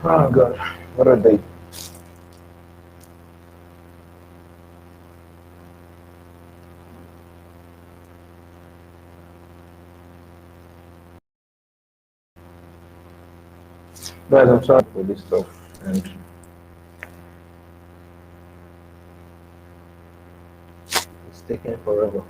Oh God, what a day. Guys, I'm sorry for this stuff, and it's taking forever.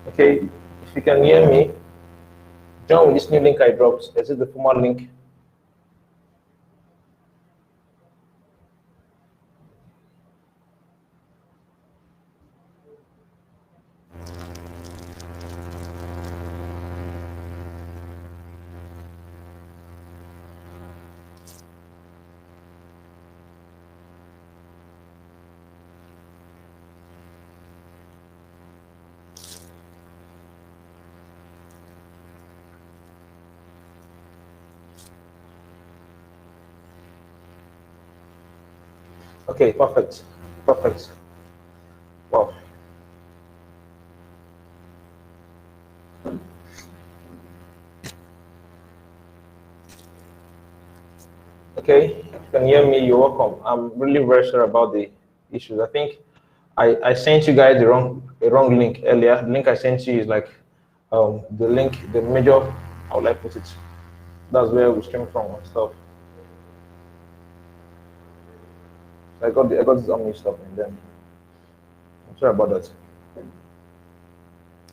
Okay, if you can hear me, join with this new link I dropped. Is it the former link? Okay, perfect. Perfect. Wow. Okay, if you can hear me, you're welcome. I'm really very sorry about the issues. I think I sent you guys the wrong link earlier. The link I sent you is like the link, the major, how would I put it? That's where we stream from and stuff. So I got this Omni stuff and then I'm sorry about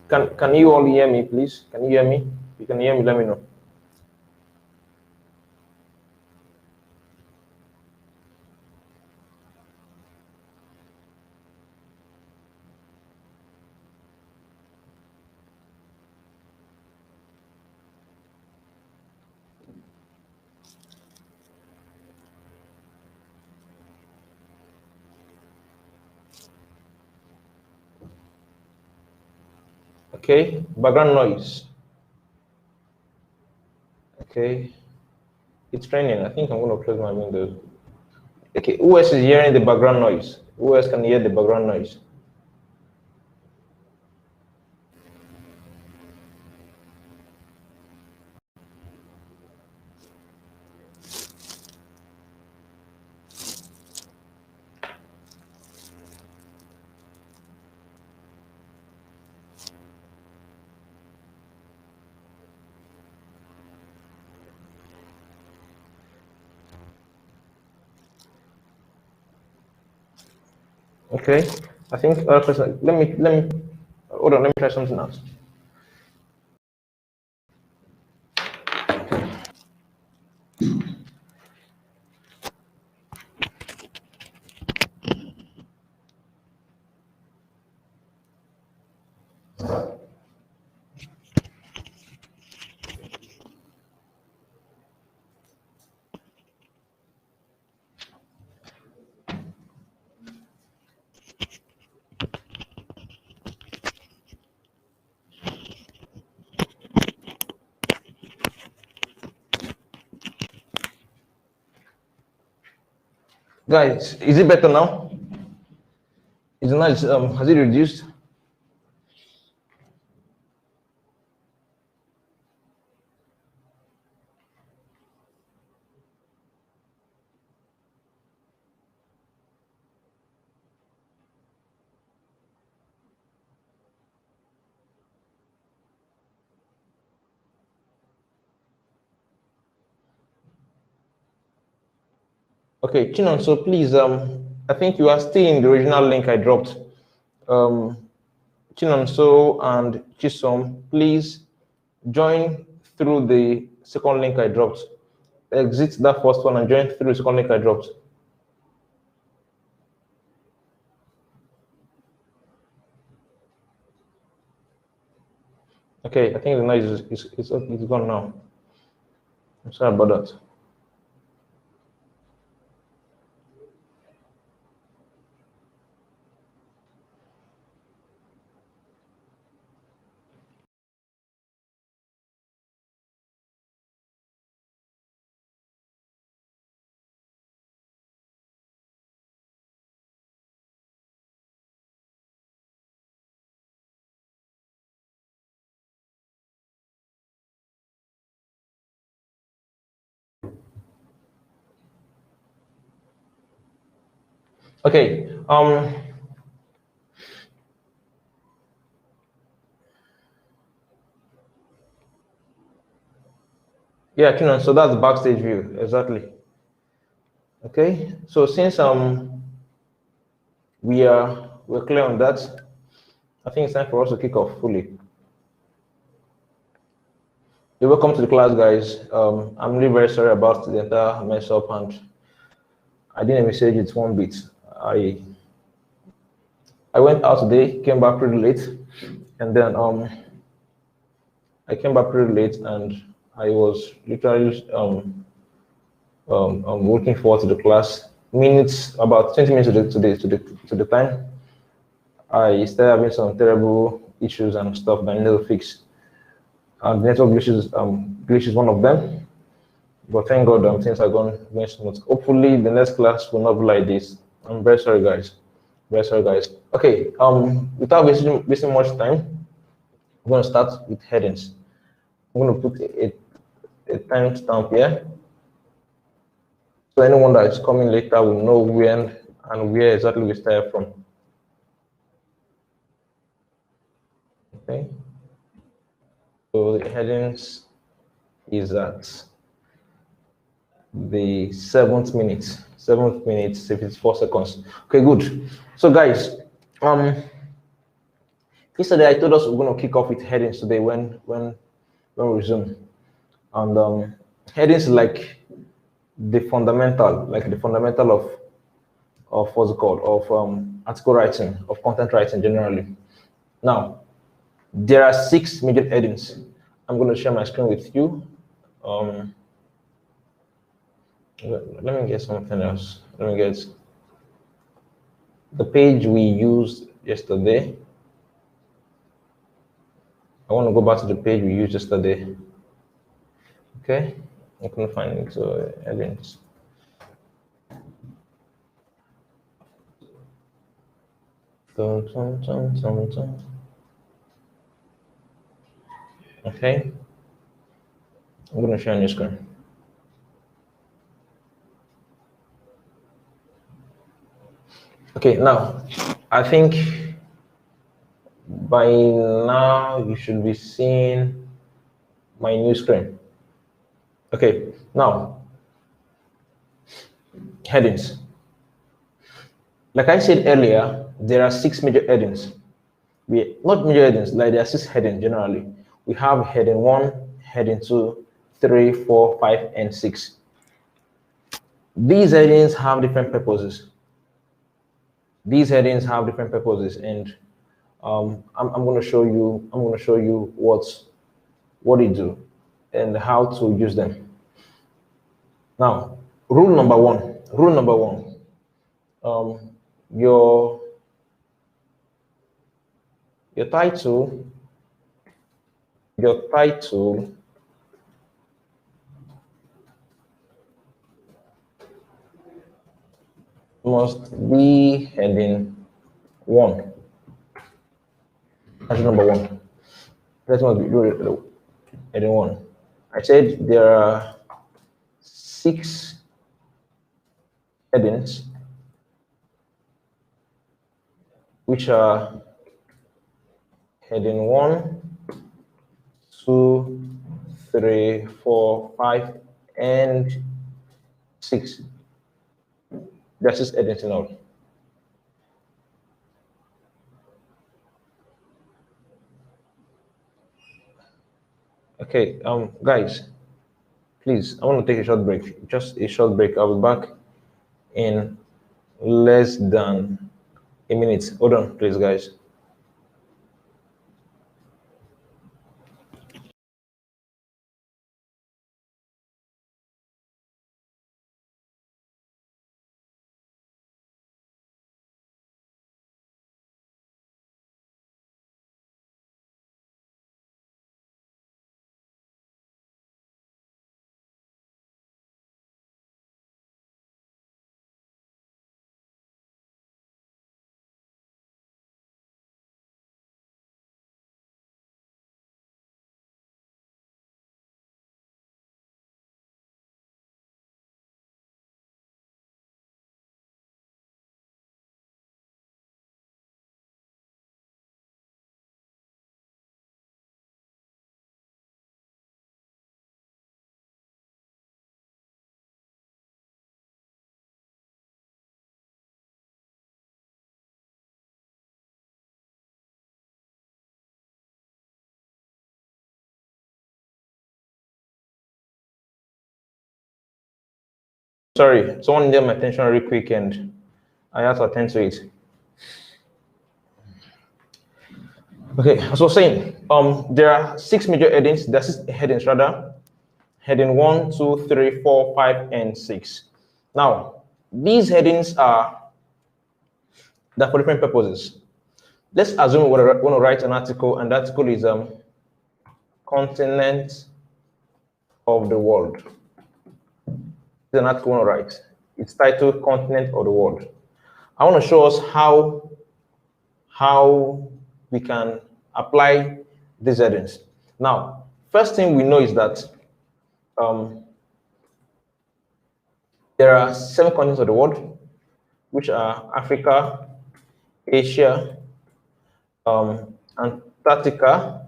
that. Can you all hear me, please? Can you hear me? If you can hear me, let me know. Okay, background noise. Okay, it's raining. I think I'm gonna close my windows. Okay, who else is hearing the background noise? Who else can hear the background noise? Okay, I think let me hold on. Let me try something else. Guys, is it better now? Is it nice? Has it reduced? Okay, Chinon, so please, I think you are still in the original link I dropped. Chinon, so and Chisom, please join through the second link I dropped. Exit that first one and join through the second link I dropped. Okay, I think the noise is gone now. I'm sorry about that. Okay. Yeah, Kinan, so that's the backstage view, exactly. Okay, so since we're clear on that, I think it's time for us to kick off fully. You're welcome to the class, guys. I'm really very sorry about the entire mess up, and I didn't message it one bit. I went out today, came back pretty late, and then I came back pretty late, and I was literally looking forward to the class. Minutes, about 20 minutes to the time, I started having some terrible issues and stuff that I need to fix. And network glitch is one of them. But thank God, things are going smooth. Hopefully, the next class will not be like this. I'm very sorry, guys. Very sorry, guys. Okay. Without wasting much time, I'm going to start with headings. I'm going to put a timestamp here, so anyone that is coming later will know when and where exactly we started from. Okay. So the headings is at the seventh minute, 54 seconds. Okay, good. So guys, yesterday I told us we're going to kick off with headings today when we resume, and headings like the fundamental of what's it called, of article writing, of content writing generally. Now there are 6 major headings. I'm going to share my screen with you. Let me get something else. Let me get the page we used yesterday. I want to go back to the page we used yesterday. Okay, I couldn't find it, so headings. Okay, I'm going to share on your screen. Okay, now I think by now you should be seeing my new screen. Okay, now headings. Like I said earlier, there are 6 major headings. Not major headings, like there are 6 headings generally. We have heading 1, heading 2, 3, 4, 5, and 6. These headings have different purposes. And I'm going to show you. I'm going to show you what they do and how to use them. Now, rule number one. Your title must be heading 1. That's number 1. That must be heading 1. I said there are 6 headings which are heading 1, 2, 3, 4, 5, and 6. There's 6 headings in all. Okay, guys, please, I want to take a short break. Just a short break. I'll be back in less than a minute. Hold on, please, guys. Sorry, someone needed my attention really quick and I had to attend to it. Okay, as I was saying, there are 6 major headings. There are 6 headings rather. Heading 1, 2, 3, 4, 5, and 6. Now, these headings are for different purposes. Let's assume we want to write an article, and the article is continent of the world. It's an article we want to write. It's titled Continent of the World. I want to show us how we can apply these headings. Now, first thing we know is that there are 7 continents of the world, which are Africa, Asia, Antarctica,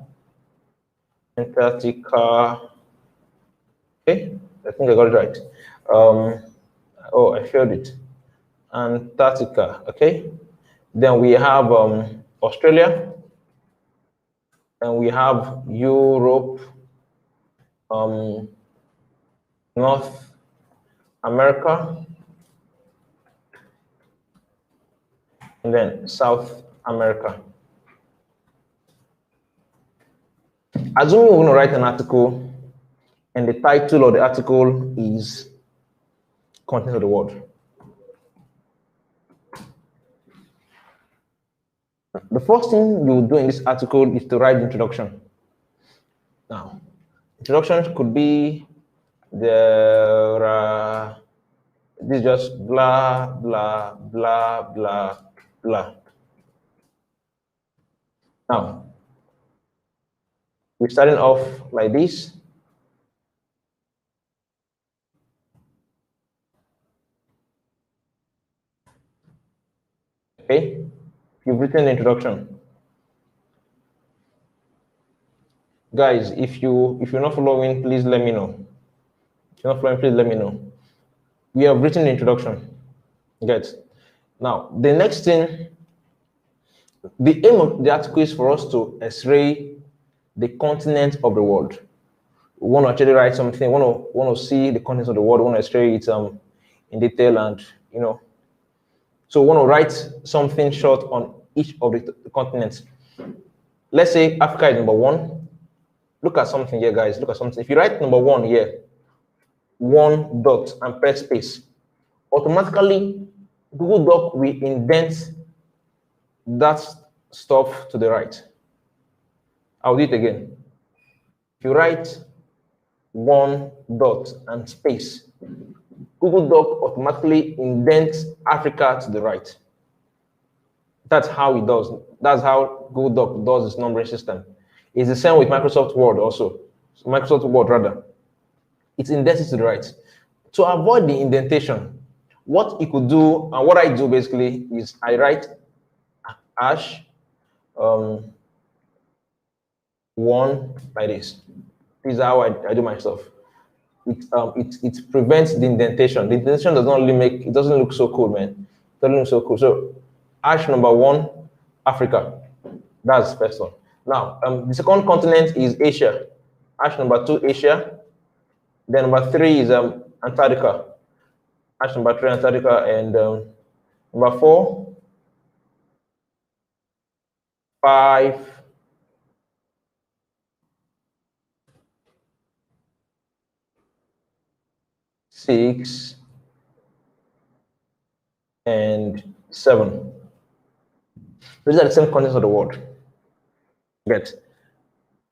okay, I think I got it right. Oh, I failed it. Antarctica, okay. Then we have Australia, and we have Europe, North America, and then South America. Assuming we're going to write an article, and the title of the article is Continent of the World. The first thing you do in this article is to write the introduction. Now, introduction could be this is just blah, blah, blah, blah, blah. Now, we're starting off like this. Okay, you've written the introduction. Guys, if you're not following, please let me know. If you're not following, please let me know. We have written the introduction. Good. Now, the next thing, the aim of the article is for us to x-ray the continent of the world. We want to actually write something, want to see the continent of the world, we want to x-ray it in detail, and so we want to write something short on each of the continents. Let's say Africa is number 1. Look at something here, guys. Look at something. If you write number 1 here, 1 dot and press space, automatically Google Doc will indent that stuff to the right. I'll do it again. If you write 1 dot and space, Google Doc automatically indents Africa to the right. That's how it does. That's how Google Doc does its numbering system. It's the same with Microsoft Word also. So Microsoft Word rather. It's indented to the right. To avoid the indentation, what you could do, and what I do basically, is I write hash 1 like this. This is how I do my stuff. it prevents the indentation. The indentation does not really make it doesn't look so cool, man. It doesn't look so cool. So hash number 1, Africa. That's the first one. Now, the second continent is Asia. Hash number 2, Asia. Then number 3 is Antarctica. Hash number 3, Antarctica, and number 4, 5, 6, and 7. These are the same continents of the world. Get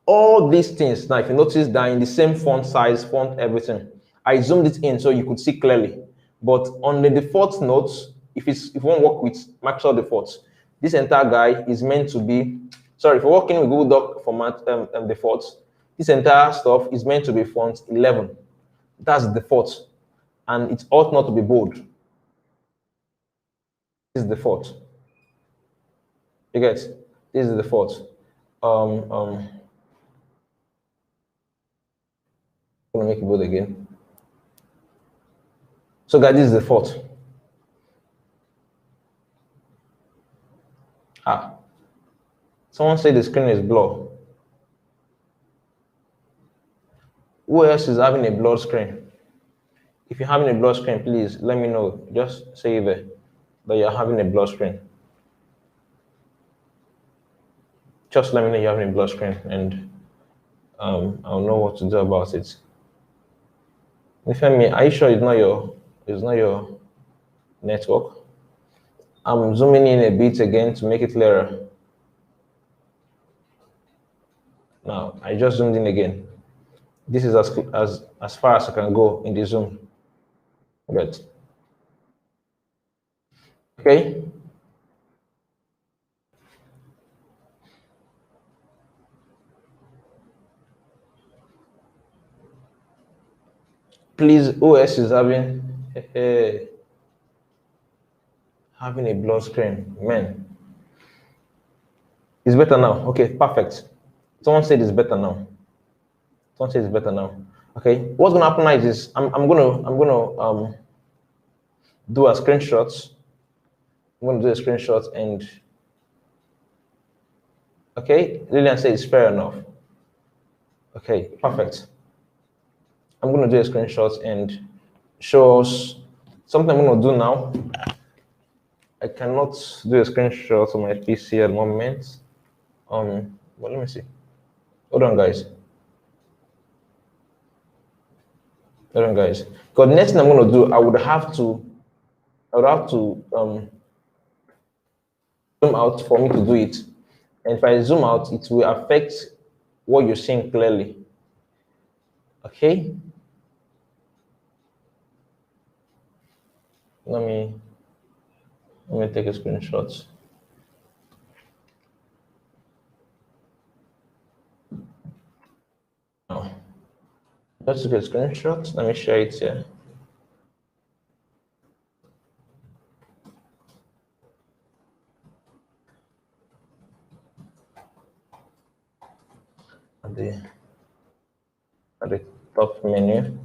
all these things. Now, if you notice, they're in the same font size, font, everything. I zoomed it in so you could see clearly. But on the default notes, if you want to work with Microsoft defaults, this entire guy is meant to be. Sorry, if you're working with Google Doc format defaults, this entire stuff is meant to be font 11. That's the default, and it ought not to be bold. This is the default. You get? This is the default. I'm gonna make it bold again. So guys, this is the default. Someone said the screen is blurred. Who else is having a blurred screen? If you're having a blurred screen, please let me know. Just say there that you're having a blurred screen. Just let me know you're having a blurred screen, and I'll know what to do about it. Ifemi, are you sure it's not your network? I'm zooming in a bit again to make it clearer. Now I just zoomed in again. This is as far as I can go in the zoom. Good. Okay. Please, OS is having a blur screen. Man, it's better now. Okay, perfect. Someone said it's better now. Someone said it's better now. Okay, what's gonna happen now is this. I'm gonna do a screenshot. I'm gonna do a screenshot, and okay, Lillian said it's fair enough. Okay, perfect. I'm gonna do a screenshot and show us something I'm gonna do now. I cannot do a screenshot on my PC at the moment. But let me see. Hold on, guys. Because the next thing I'm gonna do, I would have to zoom out for me to do it. And if I zoom out, it will affect what you're seeing clearly. Okay. Let me take a screenshot. Oh. Let's take a screenshot. Let me share it here. At the top menu.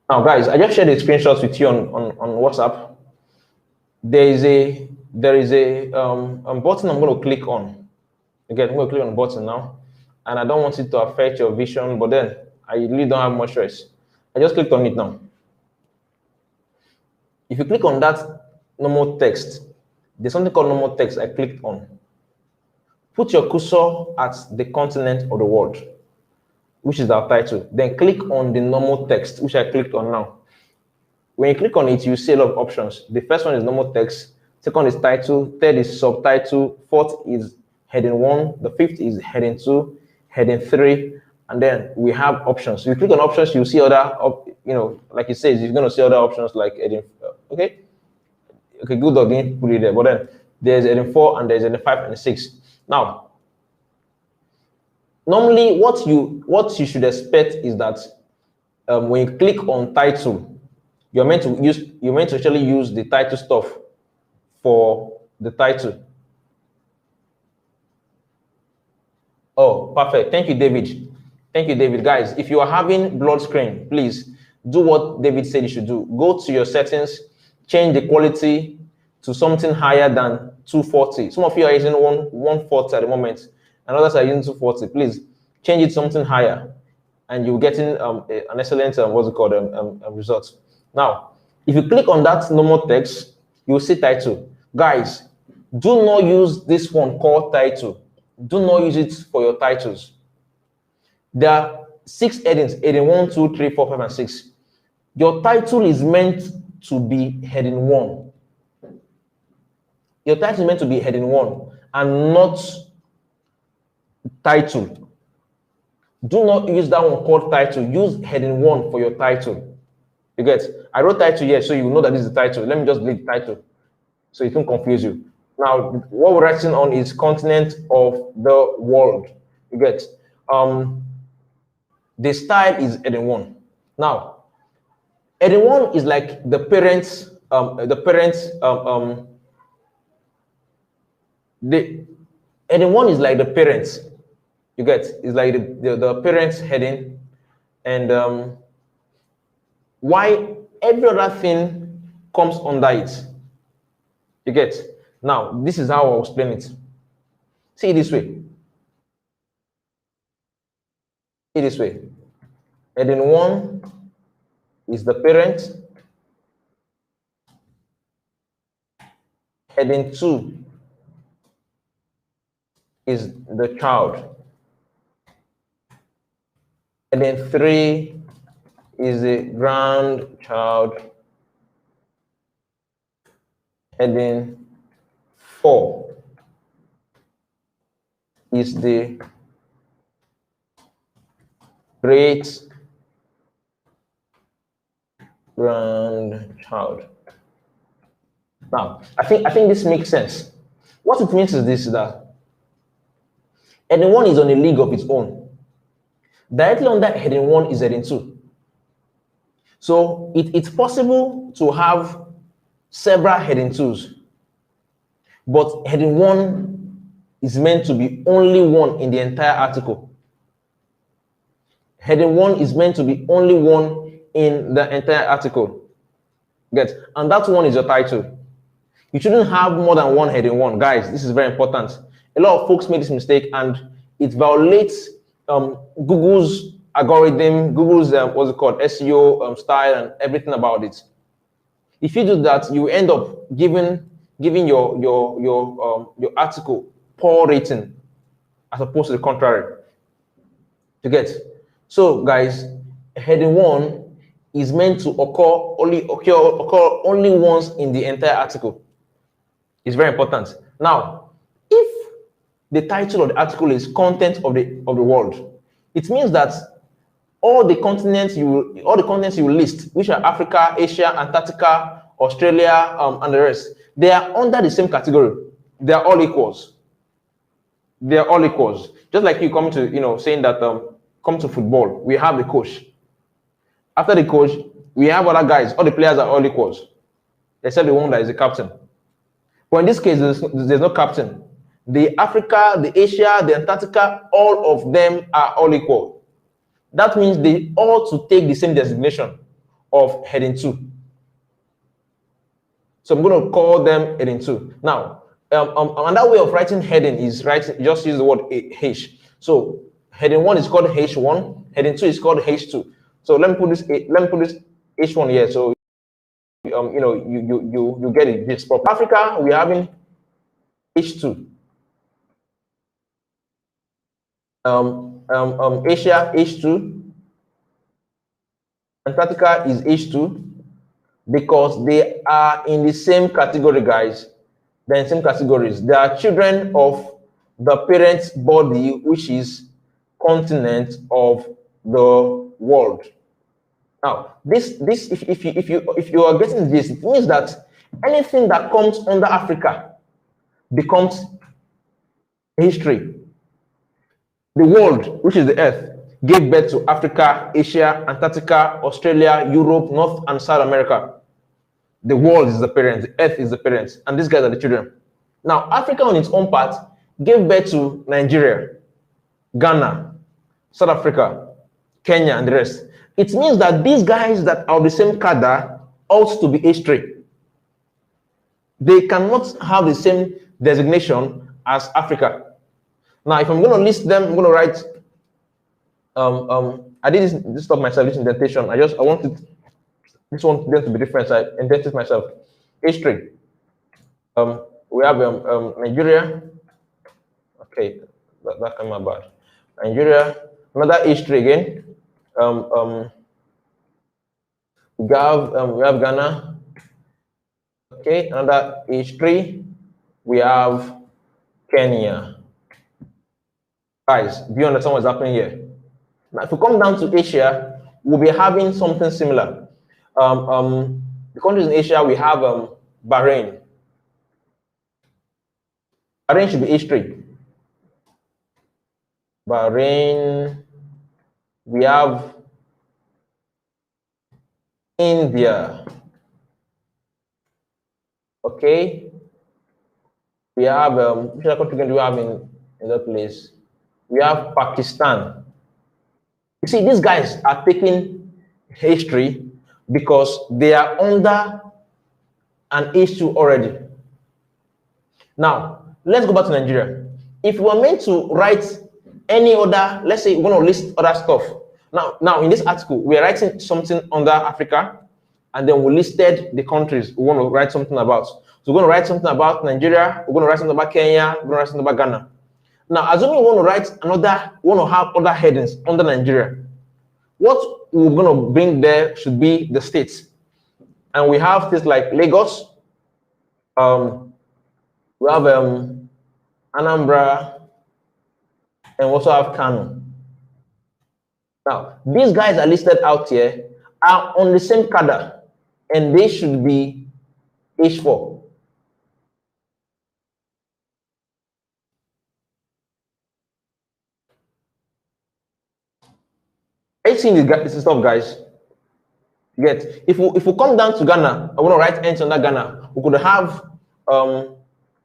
Now, guys, I just shared the screenshots with you on WhatsApp. There is a button I'm going to click on. Again, I'm going to click on the button now, and I don't want it to affect your vision, but then I really don't have much choice. I just clicked on it now. If you click on that normal text, there's something called normal text I clicked on. Put your cursor at the continent of the world, which is our title. Then click on the normal text, which I clicked on now. When you click on it, you see a lot of options. The first one is normal text. Second is title. Third is subtitle. Fourth is heading 1. The fifth is heading 2, heading 3, and then we have options. So you click on options, you see other, like it says, you're going to see other options like heading. Okay, good. Didn't put it there, but then there's heading 4 and there's heading 5 and 6. Now, normally, what you should expect is that when you click on title, you're meant to actually use the title stuff for the title. Oh, perfect. Thank you, David. Thank you, David. Guys, if you are having blood screen, please do what David said you should do. Go to your settings, change the quality to something higher than 240. Some of you are using 140 at the moment, and others are using 240. Please change it to something higher, and you're getting an excellent result. Now, if you click on that normal text, you'll see title. Guys, do not use this one called title. Do not use it for your titles. There are 6 headings, heading 1, 2, 3, 4, 5, and 6. Your title is meant to be heading 1. Your title is meant to be heading 1 and not title. Do not use that one called title. Use heading 1 for your title. You get? I wrote title here, so you know that this is the title. Let me just delete the title so it won't confuse you. Now, what we're writing on is continent of the world. You get? The style is heading 1. Now, heading 1 is like the parents, the heading 1 is like the parents. You get? It's like the parents heading, and why every other thing comes under it. You get? Now, this is how I'll explain it. See it this way. See it this way. Heading 1 is the parent. Heading 2 is the child. Heading 3 is the grandchild. Heading 4 is the great grandchild. Now, I think this makes sense. What it means is this: that heading 1 is on a league of its own. Directly under heading 1 is heading 2. So it's possible to have several heading 2s, but heading 1 is meant to be only one in the entire article. Heading 1 is meant to be only one in the entire article. Get? And that one is your title. You shouldn't have more than one heading 1. Guys, this is very important. A lot of folks make this mistake, and it violates Google's algorithm, Google's SEO style, and everything about it. If you do that, you end up giving your article poor rating as opposed to the contrary. You get? So, guys, heading 1 is meant to occur only once in the entire article. It's very important. Now, if the title of the article is content of the world, it means that all the continents you list, which are Africa, Asia, Antarctica, Australia, and the rest, they are under the same category. They are all equals. They are all equals. Just like you come to, saying that come to football, we have the coach. After the coach, we have other guys. All the players are all equals, except the one that is the captain. But in this case, there's no captain. The Africa, the Asia, the Antarctica, all of them are all equal. That means they ought to take the same designation of heading 2. So I'm going to call them heading 2. Now, another way of writing heading is just use the word H. So heading 1 is called H1. Heading 2 is called H2. So let me put this H1 here. So you get it. This for Africa, we're having H2. Asia H2. Antarctica is H2 because they are in the same category, guys. They're in same categories. They are children of the parent's body, which is continent of the world. Now, if you are getting this, it means that anything that comes under Africa becomes history. The world, which is the earth, gave birth to Africa, Asia, Antarctica, Australia, Europe, North and South America. The world is the parent, the earth is the parent, and these guys are the children. Now, Africa on its own part gave birth to Nigeria, Ghana, South Africa, Kenya, and the rest. It means that these guys that are the same cadre ought to be H3. They cannot have the same designation as Africa. Now, if I'm going to list them, I'm going to write. I did this stuff myself. This indentation. I wanted this one them to be different. So I indented myself. H3. We have Nigeria. Okay, that came out bad. Nigeria. Another H3 again. We have Ghana. Okay, another H3. We have Kenya. Guys, do you understand what's happening here? Now, if we come down to Asia, we'll be having something similar. The countries in Asia, we have Bahrain. Bahrain should be H3. Bahrain. We have India. Okay. We have which other country do we have in that place? We have Pakistan. You see, these guys are taking H3 because they are under an H2 already. Now, let's go back to Nigeria. If we are meant to write any other, let's say we're going to list other stuff. Now in this article, we are writing something under Africa, and then we listed the countries we want to write something about. So we're going to write something about Nigeria, we're going to write something about Kenya, we're going to write something about Ghana. Now, assuming we want to write we want to have other headings under Nigeria, what we're going to bring there should be the states. And we have things like Lagos, we have Anambra, and we also have Kano. Now, these guys are listed out here are on the same cadre, and they should be H4. Are you seeing this stuff, guys? Get if we come down to Ghana, I want to write ends under Ghana. We could have the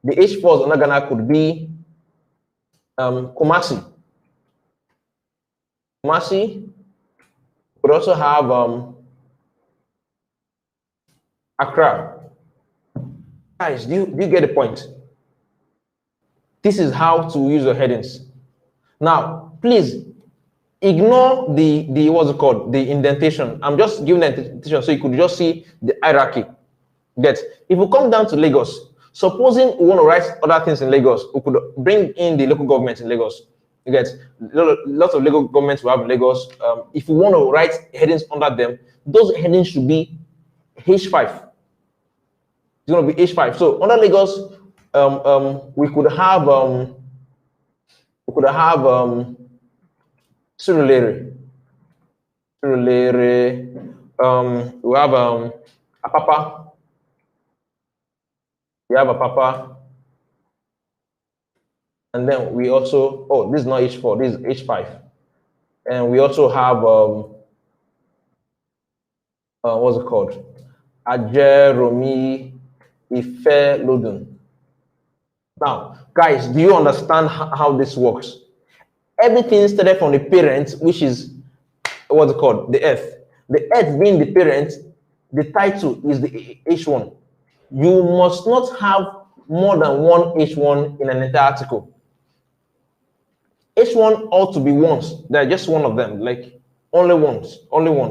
H4s under Ghana could be Kumasi. Kumasi could also have Accra. Guys, do you get the point? This is how to use your headings. Now, please ignore the what's it called, the indentation. I'm just giving the indentation so you could just see the hierarchy. That if we come down to Lagos, supposing we want to write other things in Lagos, we could bring in the local government in Lagos. You get lots of local governments we have in Lagos. If we want to write headings under them, those headings should be H5. It's going to be H5. So under Lagos, we could have Surulere. We have Apapa. We have Apapa. And then we also, this is not H4, this is H5. And we also have, what's it called? Ajeromi Ife Lodun. Now, guys, do you understand how this works? Everything started from the parent, which is, what's it called? The F. The F being the parent, the title is the H1. You must not have more than one H1 in an entire article. H1 ought to be once. They're just one of them, like only once,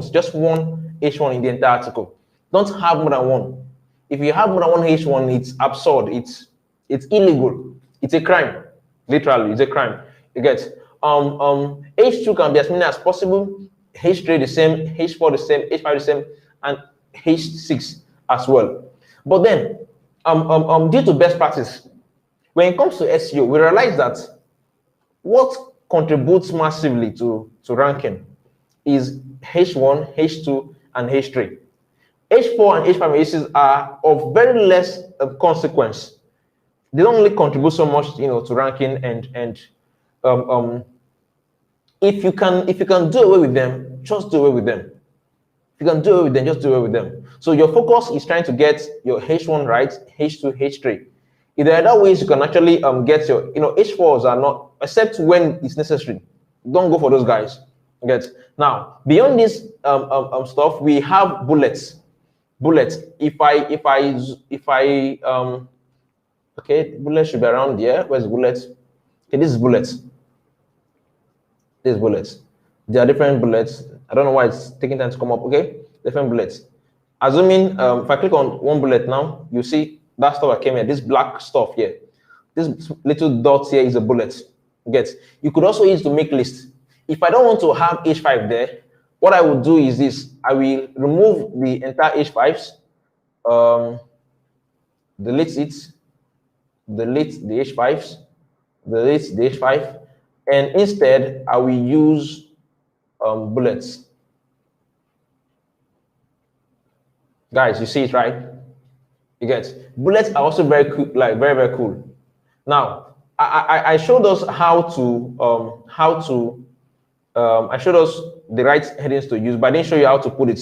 just one H1 in the entire article. Don't have more than one. If you have more than one H1, it's absurd. It's illegal. It's a crime. Literally, it's a crime. You get H2 can be as many as possible. H3 the same, H4 the same, H5 the same, and H6 as well. But then, due to best practice, when it comes to SEO, we realize that what contributes massively to ranking is H1, H2, and H3. H4 and H5 and H6 are of very less consequence. They don't really contribute so much, to ranking, and if you can do away with them, just do away with them. If you can do away with them, just do away with them. So your focus is trying to get your H1 right, H2, H3. If there are other ways you can actually get your, H4s are not, except when it's necessary. Don't go for those guys. Get now beyond this stuff, we have bullets. Bullets. If I okay, bullets should be around here. Where's bullets? Okay, this is bullets. This is bullets. There are different bullets. I don't know why it's taking time to come up. Okay, different bullets. Assuming if I click on one bullet now, you see that stuff that came here. This black stuff here. This little dot here is a bullet. Get. You could also use to make lists. If I don't want to have H5 there, what I will do is this. I will remove the entire H5s, delete it, delete the H5s, delete the H5, and instead I will use bullets. Guys, you see it, right? You get. Bullets are also very cool, like very cool. Now, I showed us how to I showed us the right headings to use, but I didn't show you how to put it.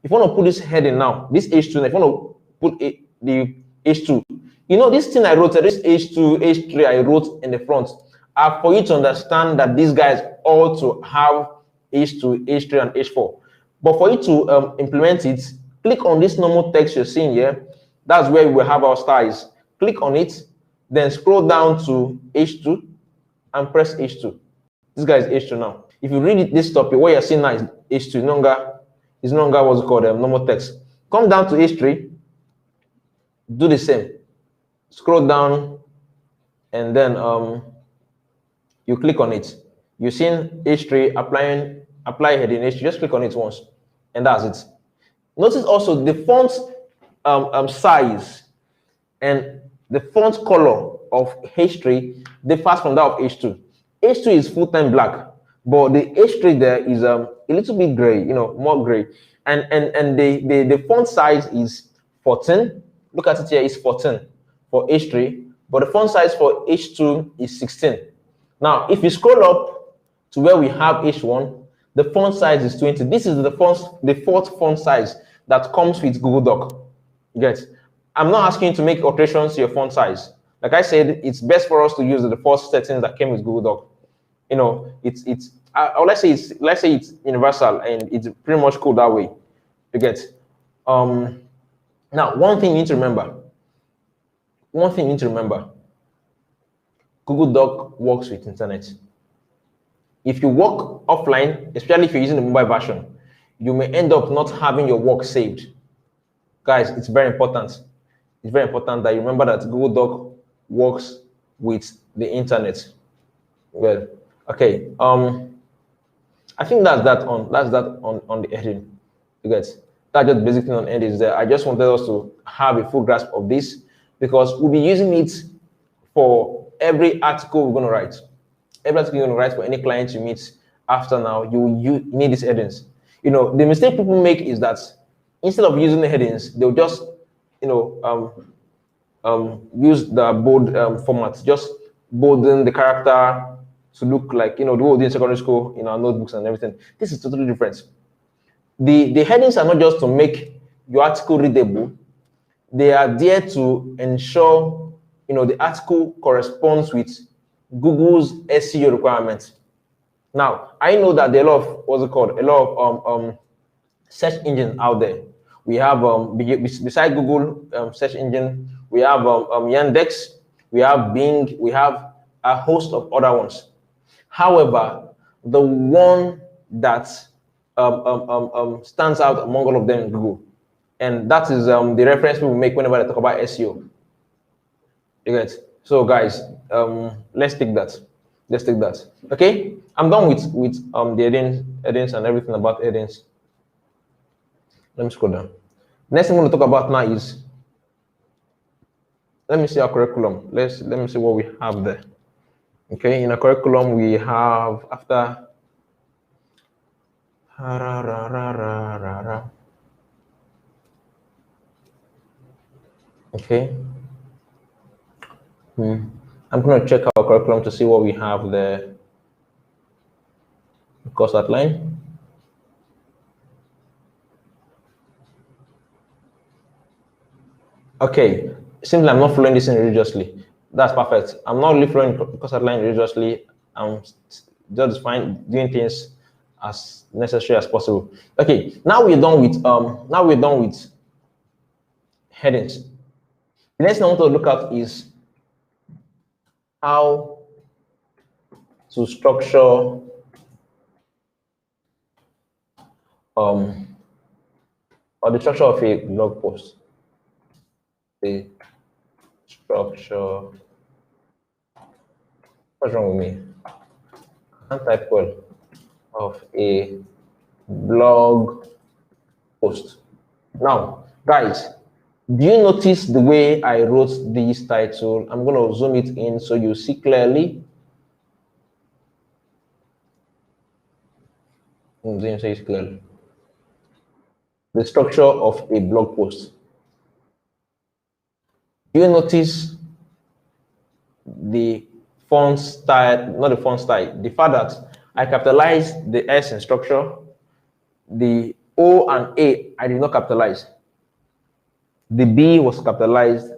If you want to put this heading now, this H2, if you want to put the H2, you know, this thing I wrote, this H2, H3 I wrote in the front, are for you to understand that these guys all to have H2, H3, and H4. But for you to implement it, click on this normal text you're seeing here. That's where we will have our styles. Click on it, then scroll down to H2 and press H2. This guy is H2 now. If you read this topic, what you're seeing now is H2, no longer what's called normal text. Come down to H3, do the same. Scroll down, and then you click on it. You've seen H3 apply heading H3. Just click on it once, and that's it. Notice also the font size and the font color of H3 differs from that of H2. H2 is full-time black, but the H3 there is a little bit gray, you know, more gray. And the font size is 14. Look at it here, it's 14 for H3, but the font size for H2 is 16. Now, if you scroll up to where we have H1, the font size is 20. This is the default font size that comes with Google Doc. Get? I'm not asking you to make alterations to your font size. Like I said, it's best for us to use the default settings that came with Google Doc. You know, let's say it's universal and it's pretty much cool that way. You get? Now, one thing you need to remember. Google Doc works with internet. If you work offline, especially if you're using the mobile version, you may end up not having your work saved. Guys, it's very important. It's very important that you remember that Google Doc works with the internet. Well, okay. I think that's that on the heading. You get? That's just basically on end is there. I just wanted us to have a full grasp of this because we'll be using it for every article we're going to write. Every article you're going to write for any client you meet after now, you need these headings. You know, the mistake people make is that instead of using the headings, they'll just, you know, use the bold format, just bolden the character to look like, you know, the old in secondary school in our notebooks and everything. This is totally different. The headings are not just to make your article readable. They are there to ensure, you know, the article corresponds with Google's SEO requirements. Now, I know that there are a lot of, what's it called? A lot of search engines out there. We have, beside Google search engine, we have Yandex, we have Bing, we have a host of other ones. However, the one that stands out among all of them is Google. And that is the reference people make whenever they talk about SEO. You get? So guys, let's take that. Let's take that. Okay, I'm done with the headings and everything about headings. Let me scroll down. Next thing I'm going to talk about now is, let me see our curriculum. Let me see what we have there. Okay, in our curriculum we have after okay. I'm going to check our curriculum to see what we have there. Course outline. Okay, simply I'm not following this in religiously. That's perfect. I'm not really following course outline religiously. I'm just fine doing things as necessary as possible. Okay, now we're done with headings. The next thing I want to look at is how to structure or the structure of a blog post. The structure. What's wrong with me? I can't type well. Of a blog post. Now, guys, do you notice the way I wrote this title? I'm going to zoom it in so you see clearly. The structure of a blog post. Do you notice the font style, not the font style, the fact that I capitalized the S in structure, the O and A I did not capitalize. The B was capitalized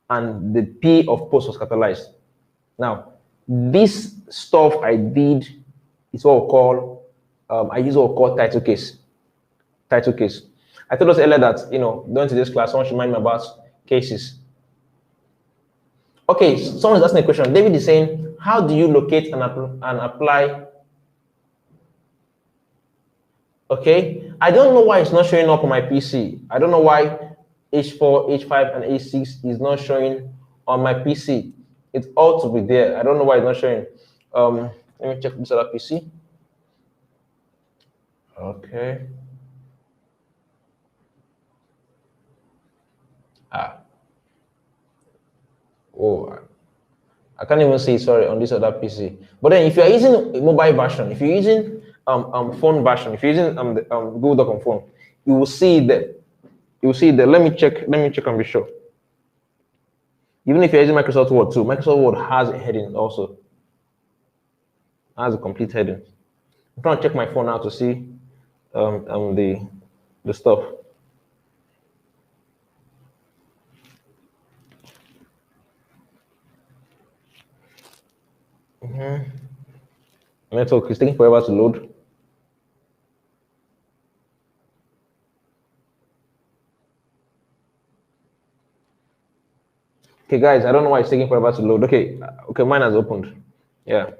and the P of post was capitalized. Now, this stuff I did is what we call, I use what we call title case. Title case. I told us earlier that, going to this class, someone should remind me about cases. Okay, someone is asking a question. David is saying, how do you locate and apply? Okay, I don't know why it's not showing up on my PC. I don't know why H4, H5, and H6 is not showing on my PC. It ought to be there. I don't know why it's not showing. Let me check this other PC. Okay. Oh, I can't even see, sorry, on this other PC. But then if you're using a mobile version, if you're using phone version, if you're using the Google Doc on phone, you will see that. You will see that. Let me check and be sure. Even if you're using Microsoft Word too, Microsoft Word has a heading also. Has a complete heading. I'm trying to check my phone now to see the stuff. Network is taking forever to load. Okay, guys, I don't know why it's taking forever to load. Okay, mine has opened. Yeah.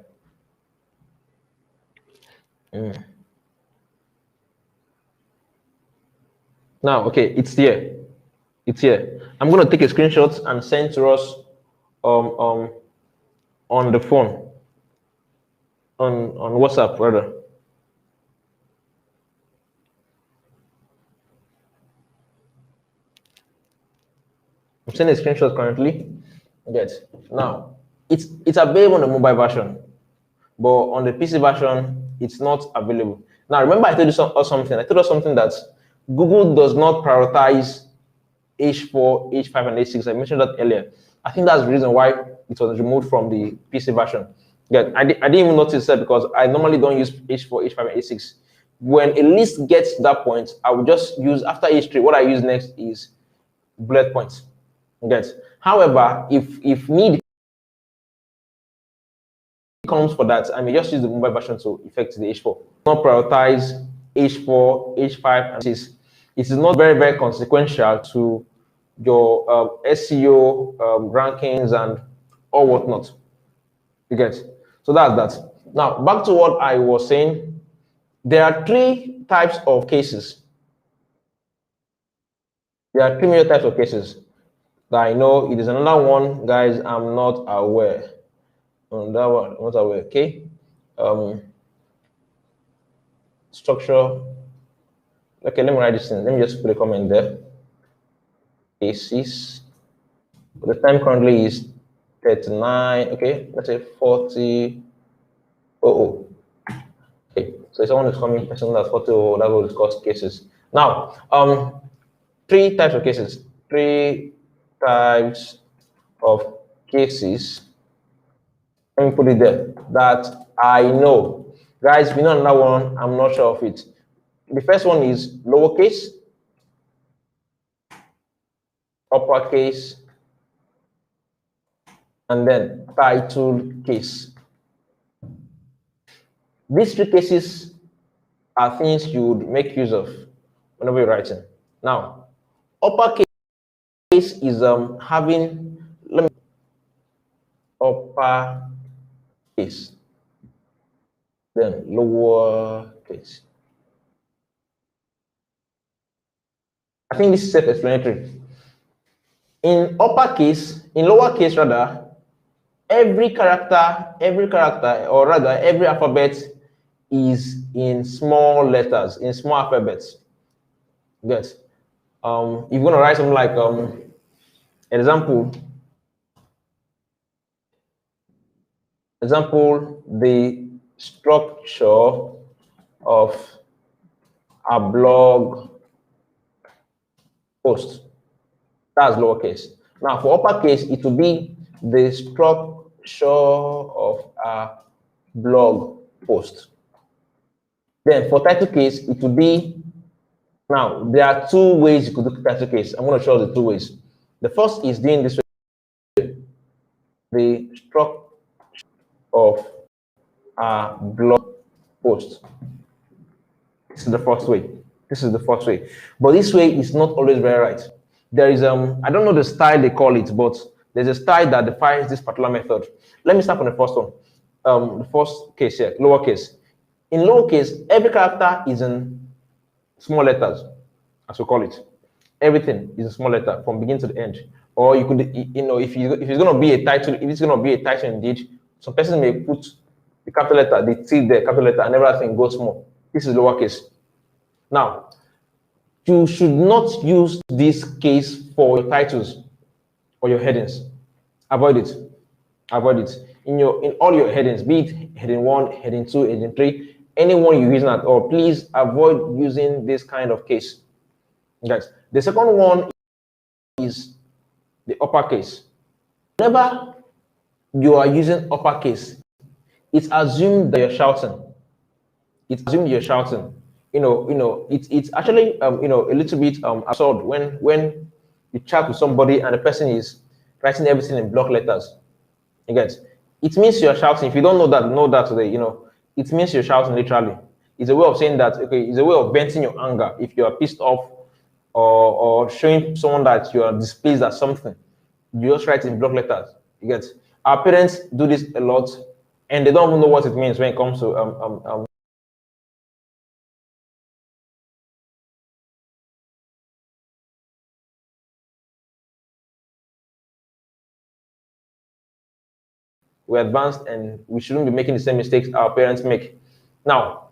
Now, okay, it's here. It's here. I'm gonna take a screenshot and send to us on the phone, on WhatsApp rather. I'm sending a screenshot currently. Yes. Now, it's available on the mobile version, but on the PC version, it's not available. Now, remember I told you something. I told us something that Google does not prioritize H4, H5, and H6. I mentioned that earlier. I think that's the reason why it was removed from the PC version. Yeah, I didn't even notice that because I normally don't use H4, H5, and H6. When a list gets to that point, I will just use, after H3, what I use next is bullet points. Yes. However, if need comes for that, I may just use the mobile version to effect the H4. Not prioritize H4, H5, and H6. It is not very, very consequential to your SEO rankings and all whatnot. You get? So that's that. Now, back to what I was saying. There are three types of cases. There are three major types of cases that I know. It is another one, guys, I'm not aware. On that one, I'm not aware. Okay. Structure. Okay, let me write this in. Let me just put a comment there. Cases. The time currently is 39. Okay, let's say 40. Oh. Okay, so someone is coming, person that's 40, that will discuss cases. Now, three types of cases. Three types of cases. Let me put it there that I know. Guys, if you know another one, I'm not sure of it. The first one is lowercase, uppercase, and then title case. These three cases are things you would make use of whenever you're writing. Now, uppercase is having, let me, uppercase, then lowercase. I think this is self-explanatory. In uppercase, in lowercase rather, every character, or rather every alphabet is in small letters, in small alphabets. Yes. If you're gonna write something like example, the structure of a blog post. That's lowercase. Now for uppercase, it will be the structure of a blog post. Then for title case, it will be, now there are two ways you could do title case. I'm going to show you the two ways. The first is doing this way, the structure of a blog post. This is the first way. This is the first way. But this way is not always very right. There is I don't know the style they call it, but there's a style that defines this particular method. Let me start from the first one. The first case here, lowercase. In lowercase, every character is in small letters, as we call it. Everything is a small letter from beginning to the end. Or you could, if it's going to be a title, if it's going to be a title indeed, some person may put the capital letter, the T there, capital letter, and everything goes small. This is lowercase. Now, you should not use this case for your titles or your headings. Avoid it. Avoid it. In all your headings, be it heading 1, heading 2, heading 3, anyone you're using at all, please avoid using this kind of case. Guys, the second one is the uppercase. Whenever you are using uppercase, it's assumed that you're shouting. It's assumed you're shouting. It's actually a little bit absurd when you chat with somebody and the person is writing everything in block letters. You get it means you're shouting. If you don't know that today, it means you're shouting literally. It's a way of saying that, okay, it's a way of venting your anger if you are pissed off or showing someone that you are displeased at something. You just write in block letters. You get our parents do this a lot and they don't even know what it means when it comes to we're advanced and we shouldn't be making the same mistakes our parents make. Now,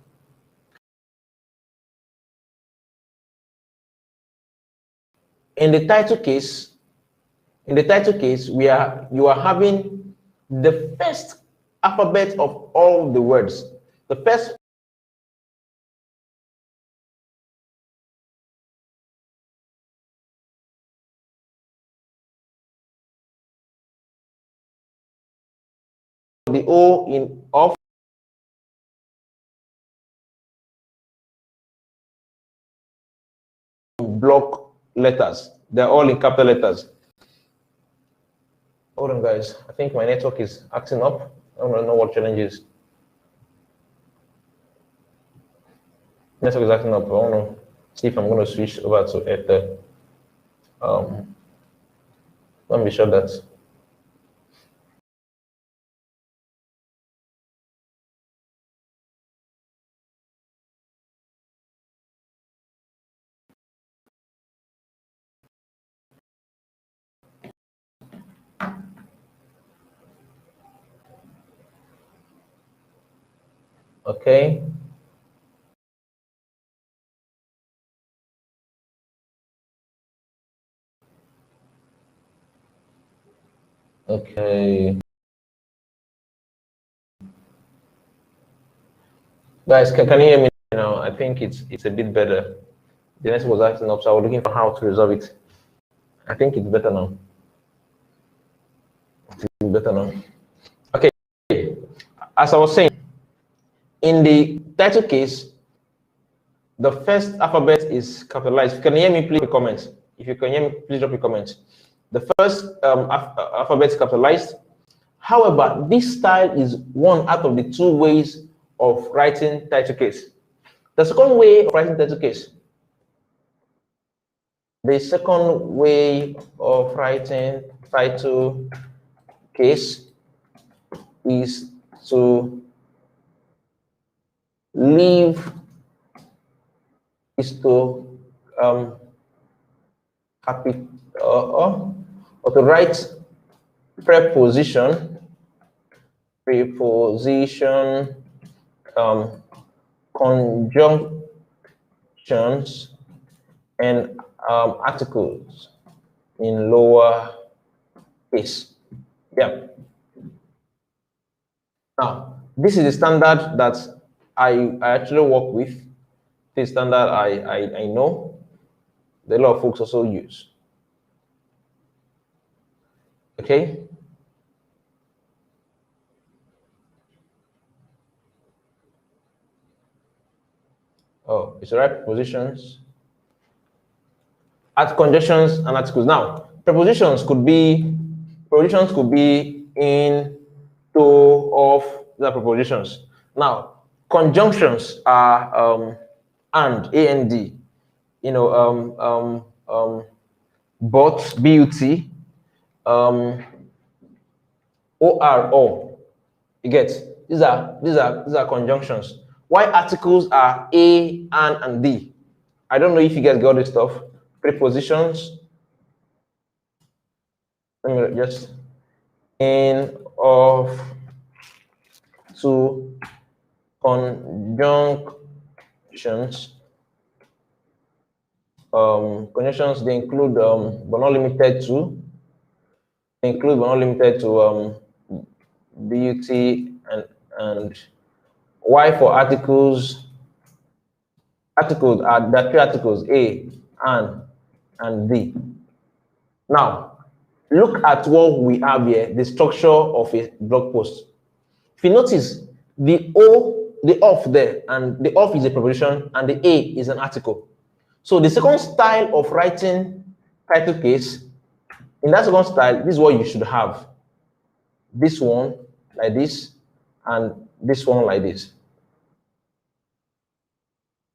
in the title case, you are having the first alphabet of all the words. The first the O in off block letters. They're all in capital letters. Hold on, guys. I think my network is acting up. I don't know what challenge is. Network is acting up. I want to see if I'm going to switch over to Airtel. Let me be sure that. Okay. Okay. Guys, can you hear me now? I think it's a bit better. The network was acting up, so I was looking for how to resolve it. I think it's better now. It's better now. Okay. As I was saying, in the title case, the first alphabet is capitalized. If you can hear me, please comment. If you can hear me, please drop a comment. The first alphabet is capitalized. However, this style is one out of the two ways of writing title case. The second way of writing title case. The second way of writing title case is to leave, is to or to write preposition, conjunctions, and articles in lower case. Yeah. Now, this is the standard that I actually work with. This standard I know that a lot of folks also use. Okay. Oh, it's right prepositions. At conjunctions and articles. Now, prepositions could be in, to, of, the prepositions. Now, conjunctions are and, and, you know, but, but, or. You get, these are conjunctions. Why articles are a, and the. I don't know if you guys got this stuff. Prepositions. Let me just in, of, to, conjunctions. Conjunctions, they include but not limited to. They include but not limited to beauty and why for articles. Articles are the three articles a, and the. Now, look at what we have here, the structure of a blog post. If you notice, the of there, and the of is a preposition, and the a is an article. So the second style of writing title case, in that second style, this is what you should have. This one like this, and this one like this.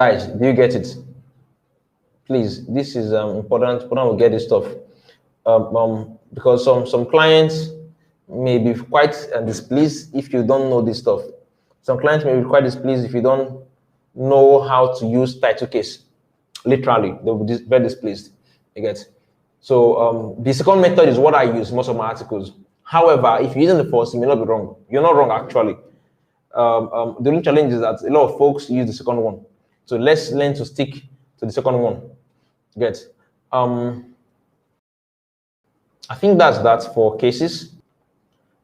Guys, do you get it? Please, this is important. Important we get this stuff. Because some clients may be quite displeased if you don't know this stuff. Some clients may be quite displeased if you don't know how to use title case. Literally, they'll be very displeased. You get? So the second method is what I use most of my articles. However, if you're using the first, you may not be wrong. You're not wrong actually. The only challenge is that a lot of folks use the second one. So let's learn to stick to the second one. Get? I think that's that for cases.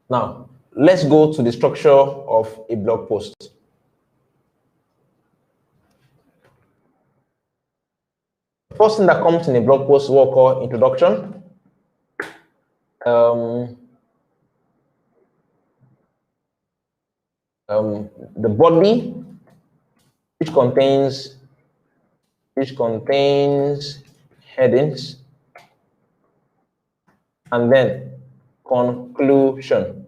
Now, let's go to the structure of a blog post. First thing that comes in a blog post is what we call introduction. The body, which contains headings, and then conclusion.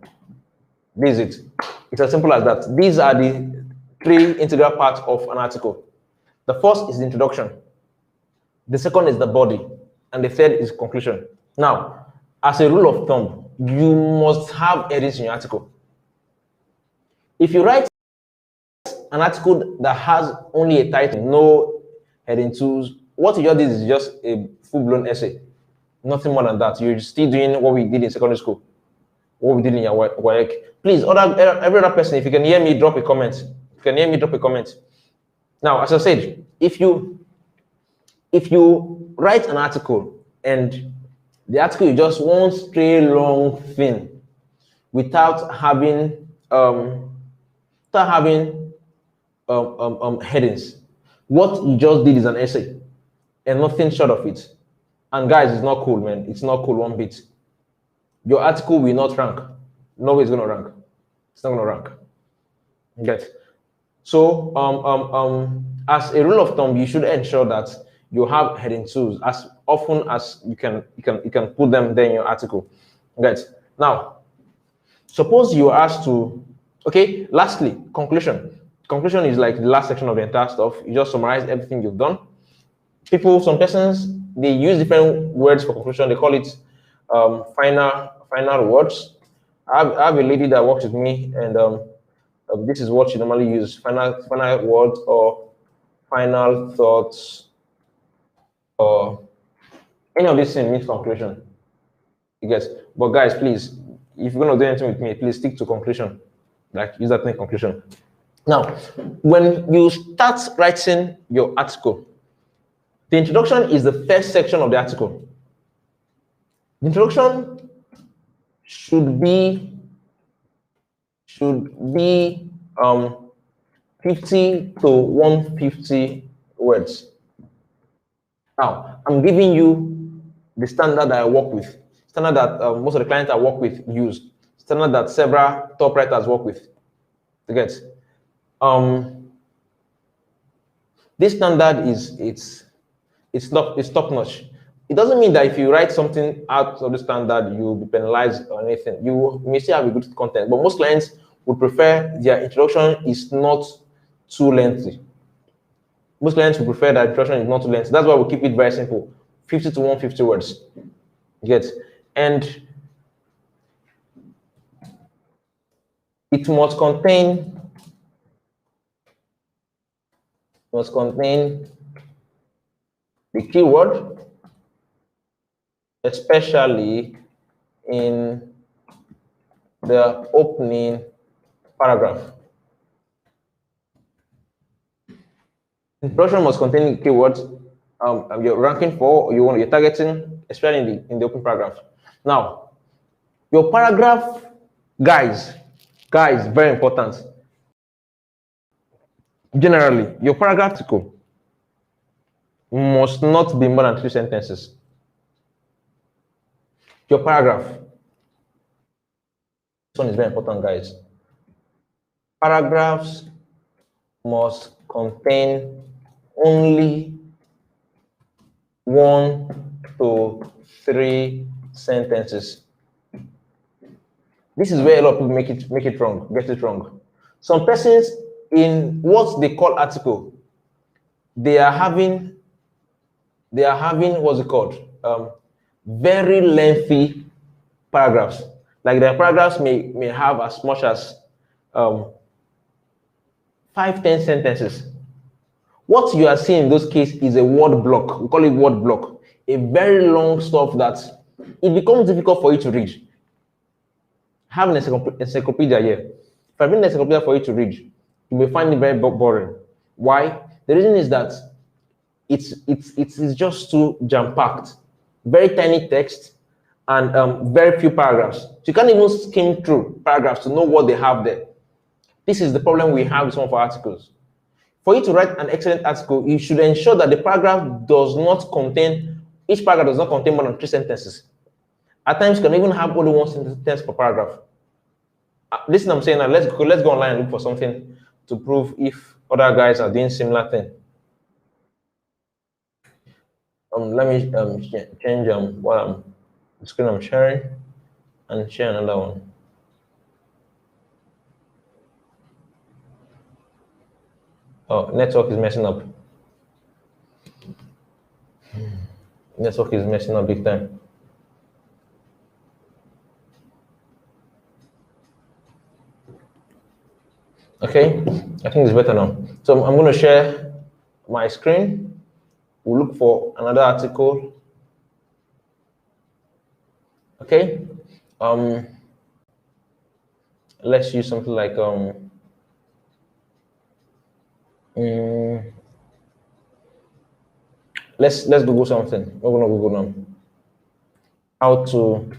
This is it. It's as simple as that. These are the three integral parts of an article. The first is the introduction. The second is the body, and the third is conclusion. Now, as a rule of thumb, you must have headings in your article. If you write an article that has only a title, no heading tools, what you just did is just a full-blown essay. Nothing more than that. You're still doing what we did in secondary school, what we did in your work. Please, every other person, if you can hear me, drop a comment. If you can hear me, drop a comment. Now, as I said, if you write an article and the article is just one straight long thing without having headings, what you just did is an essay and nothing short of it. And guys, it's not cool, man. It's not cool one bit. Your article will not rank. No way it's gonna rank. It's not gonna rank. Get? So as a rule of thumb, you should ensure that you have heading tools as often as you can put them there in your article. Get? Now, suppose you are asked to, okay, lastly, conclusion. Conclusion is like the last section of the entire stuff. You just summarize everything you've done. Some persons, they use different words for conclusion. They call it final words. I have a lady that works with me, and this is what she normally uses: final words or final thoughts, or any of these things means conclusion. You guess. But guys, please, if you're gonna do anything with me, please stick to conclusion. Like use that thing conclusion. Now, when you start writing your article, the introduction is the first section of the article. The introduction should be 50 to 150 words. Now, I'm giving you the standard that I work with, standard that most of the clients I work with use, standard that several top writers work with. You get? This standard it's top notch. It doesn't mean that if you write something out of the standard, you'll be penalized or anything. You may still have a good content, but most clients would prefer their introduction is not too lengthy. Most clients would prefer that introduction is not too lengthy. That's why we keep it very simple, 50 to 150 words. You get? And it must contain the keyword, especially in the opening paragraph. Introduction must contain keywords you're ranking for, you're targeting, especially in the open paragraph. Now, your paragraph, guys, very important. Generally, your paragraph article must not be more than 3 sentences. Your paragraph. This one is very important, guys. Paragraphs must contain only 1 to 3 sentences. This is where a lot of people get it wrong. Some persons in what they call article, they are having what's it called? Very lengthy paragraphs. Like their paragraphs may have as much as 5-10 sentences. What you are seeing in those cases is a word block. We call it word block. A very long stuff that it becomes difficult for you to read. Have an encyclopedia here. If I bring an encyclopedia for you to read, you may find it very boring. Why? The reason is that it's just too jam-packed. Very tiny text and very few paragraphs. So you can't even skim through paragraphs to know what they have there. This is the problem we have with some of our articles. For you to write an excellent article, you should ensure that the paragraph does not contain, each paragraph does not contain more than 3 sentences. At times, you can even have only 1 sentence per paragraph. Listen, I'm saying now, let's go online and look for something to prove if other guys are doing similar thing. Let me change what the screen I'm sharing and share another one. Oh, network is messing up. Network is messing up big time. Okay, I think it's better now. So I'm going to share my screen. We'll look for another article. Okay. Let's use something like let's Google something. We're gonna Google now. How to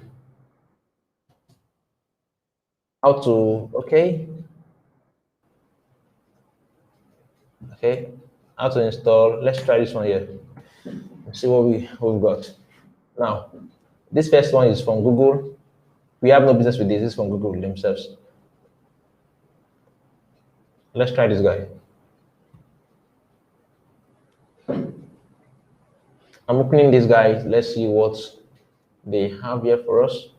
okay. How to install. Let's try this one here. Let's see what we've got. Now, this first one is from Google. We have no business with this. This is from Google themselves. Let's try this guy. I'm opening this guy. Let's see what they have here for us.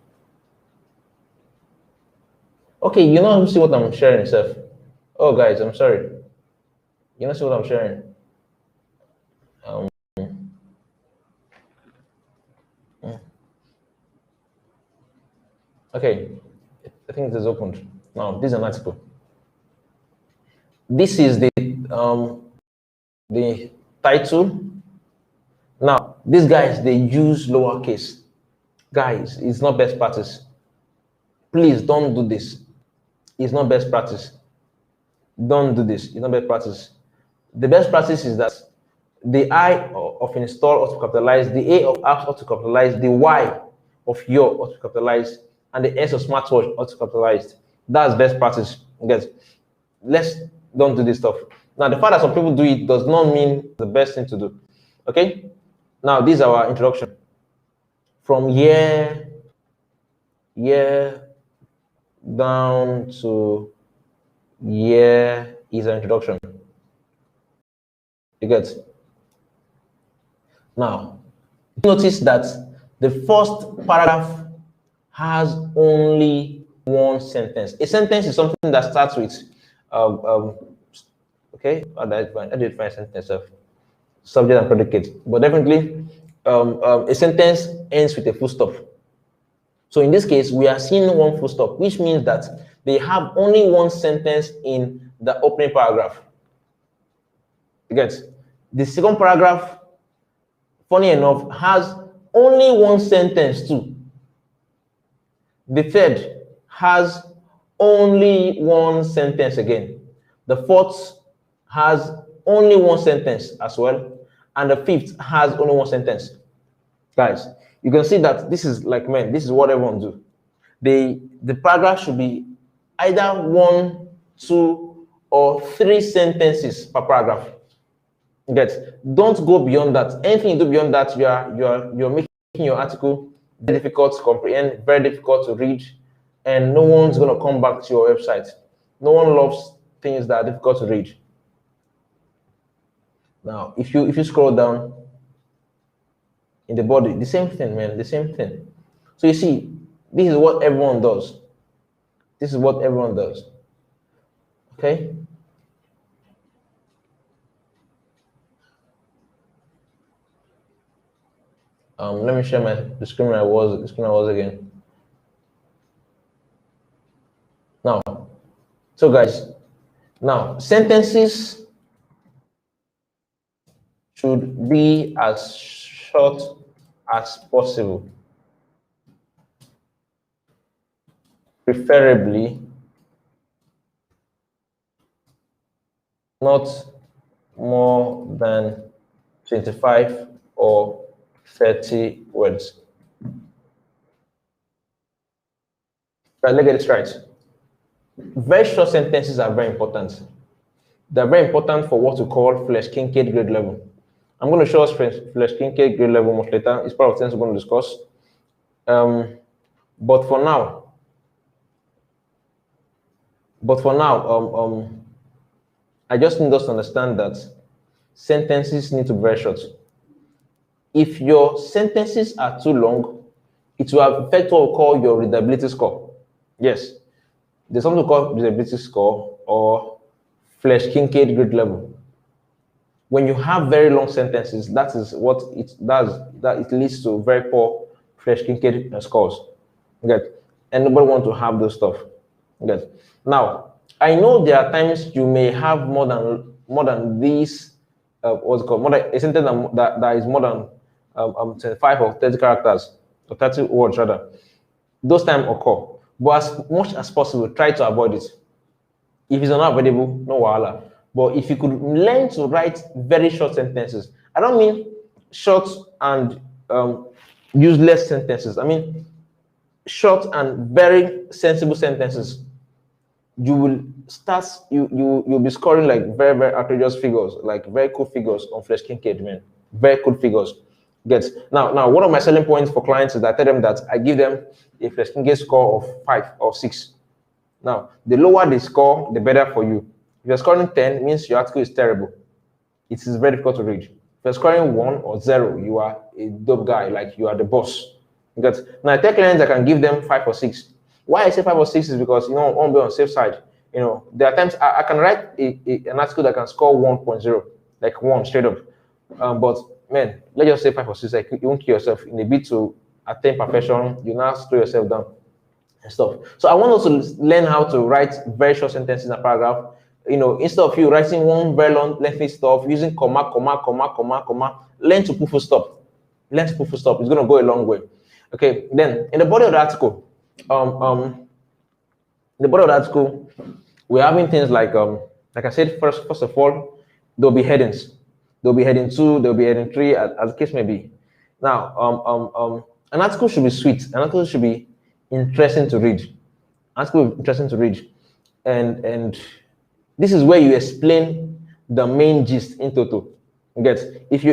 Okay, you know, see what I'm sharing itself. Oh, guys, I'm sorry. You know, see what I'm sharing? Okay, I think it is opened. Now, this is an article. This is the title. Now, these guys, they use lowercase. Guys, it's not best practice. Please don't do this. It's not best practice. Don't do this. It's not best practice. The best practice is that the I of install ought to capitalize, the A of apps ought to capitalize, the Y of your ought to capitalize, and the S of smartwatch ought to capitalize. That's best practice. Guys, let's don't do this stuff. Now, the fact that some people do it does not mean the best thing to do. Okay? Now, this is our introduction. From here down to here is an introduction. You get? Now, notice that the first paragraph has only one sentence. A sentence is something that starts with, okay, how did I find sentence of subject and predicate? But definitely, a sentence ends with a full stop. So in this case, we are seeing one full stop, which means that they have only one sentence in the opening paragraph. You get? The second paragraph, funny enough, has only one sentence too. The third has only one sentence again. The fourth has only one sentence as well. And the fifth has only one sentence. Guys, you can see that this is like, man, this is what everyone do. The paragraph should be either 1, 2, or 3 sentences per paragraph. Don't go beyond that. Anything you do beyond that, you're making your article very difficult to comprehend, very difficult to read, and no one's going to come back to your website. No one loves things that are difficult to read. Now, if you scroll down in the body, the same thing, man, the same thing. So you see, this is what everyone does. This is what everyone does. Okay? Let me share the screen I was again. Now, so guys, now sentences should be as short as possible, preferably not more than 25 or 30 words. Right, let's get this right. Very short sentences are very important. They're very important for what we call Flesch Kincaid grade level. I'm going to show us Flesch Kincaid grade level much later. It's part of things we're going to discuss. But for now, I just need us to understand that sentences need to be very short. If your sentences are too long, it will affect what we call your readability score. Yes, there's something called readability score or Flesch Kincaid grade level. When you have very long sentences, that is what it does. That it leads to very poor Flesch Kincaid scores. Okay, and nobody want to have those stuff. Okay. Now, I know there are times you may have more than these. What's it called? More than a sentence that is more than 25 or 30 characters or 30 words rather. Those times occur, but as much as possible, try to avoid it. If it's not available, no wahala. But if you could learn to write very short sentences, I don't mean short and useless sentences. I mean short and very sensible sentences. You will start. You'll be scoring like very, very outrageous figures, like very cool figures on Flesch Kincaid, man. Very cool figures. Now, one of my selling points for clients is that I tell them that I give them a Flesch Kincaid score of 5 or 6. Now, the lower the score, the better for you. If you're scoring 10, it means your article is terrible. It is very difficult to read. If you're scoring 1 or 0, you are a dope guy, like you are the boss. Now, I tell clients I can give them 5 or 6. Why I say 5 or 6 is because I want to be on the safe side. You know, there are times I can write an article that can score 1.0, like one straight up. But man, let's just say 5 or 6, like you won't kill yourself in a bit to attain perfection. You now slow yourself down and stuff. So I want us to learn how to write very short sentences in a paragraph. You know, instead of you writing one very long, lengthy stuff using comma, comma, comma, comma, comma, learn to put full stop. Learn to put full stop. It's going to go a long way. Okay. Then in the body of the article, in the body of the article, we're having things like I said, first of all, there'll be headings. There'll be heading 2, there'll be heading 3, as the case may be. Now, an article should be sweet. An article should be interesting to read. An article will be interesting to read, and this is where you explain the main gist in total. You get, if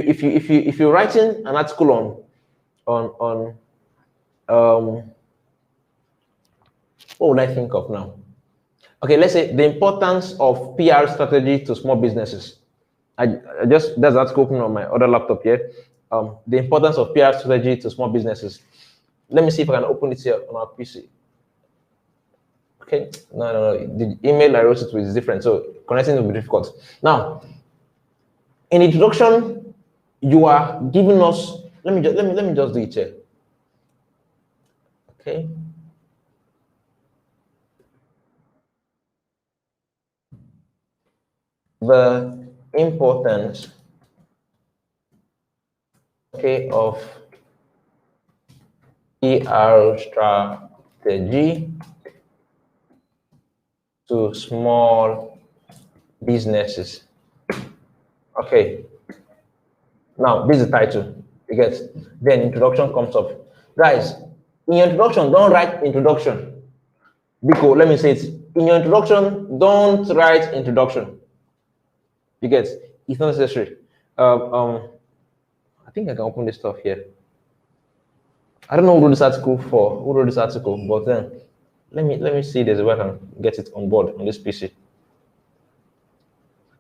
you're writing an article on what would I think of now? Okay, let's say the importance of PR strategy to small businesses. I just, that's article open on my other laptop here. The importance of PR strategy to small businesses. Let me see if I can open it here on our PC. Okay, no. The email I wrote it with is different, so connecting will be difficult. Now, in introduction, you are giving us. Let me just do it here. Okay. The importance, okay, of PR strategy to small businesses. Okay. Now, this is the title. You get, then introduction comes up. Guys, in your introduction, don't write introduction. Because let me say it. In your introduction, don't write introduction. You get, it's not necessary. I think I can open this stuff here. I don't know who wrote this article for, who wrote this article, but then let me see there's a way I can get it on board on this PC.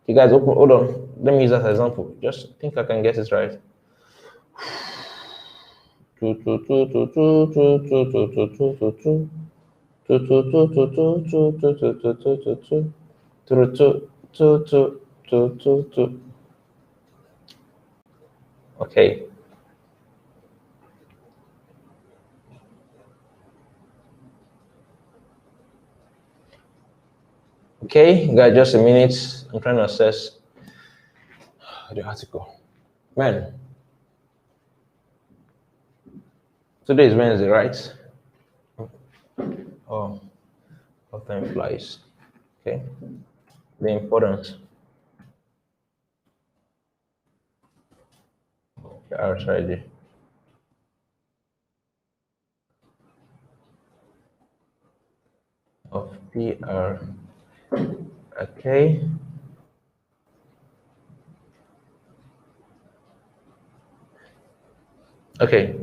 You guys open, hold on. Let me use that as an example. Just think I can get it right. Okay. Okay, guys, just a minute. I'm trying to assess the article. Man, today is Wednesday, right? Oh, how time flies. Okay, the importance. PR strategy. Of PR. Okay. Okay.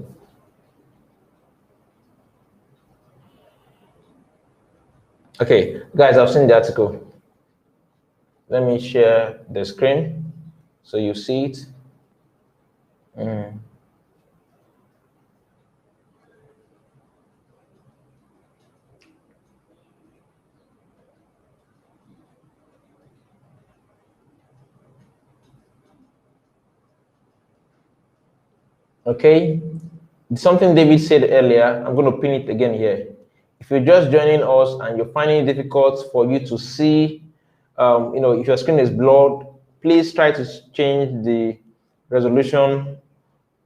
Okay, guys, I've seen the article. Let me share the screen so you see it. Okay, something David said earlier, I'm going to pin it again here. If you're just joining us and you're finding it difficult for you to see, if your screen is blurred, please try to change the resolution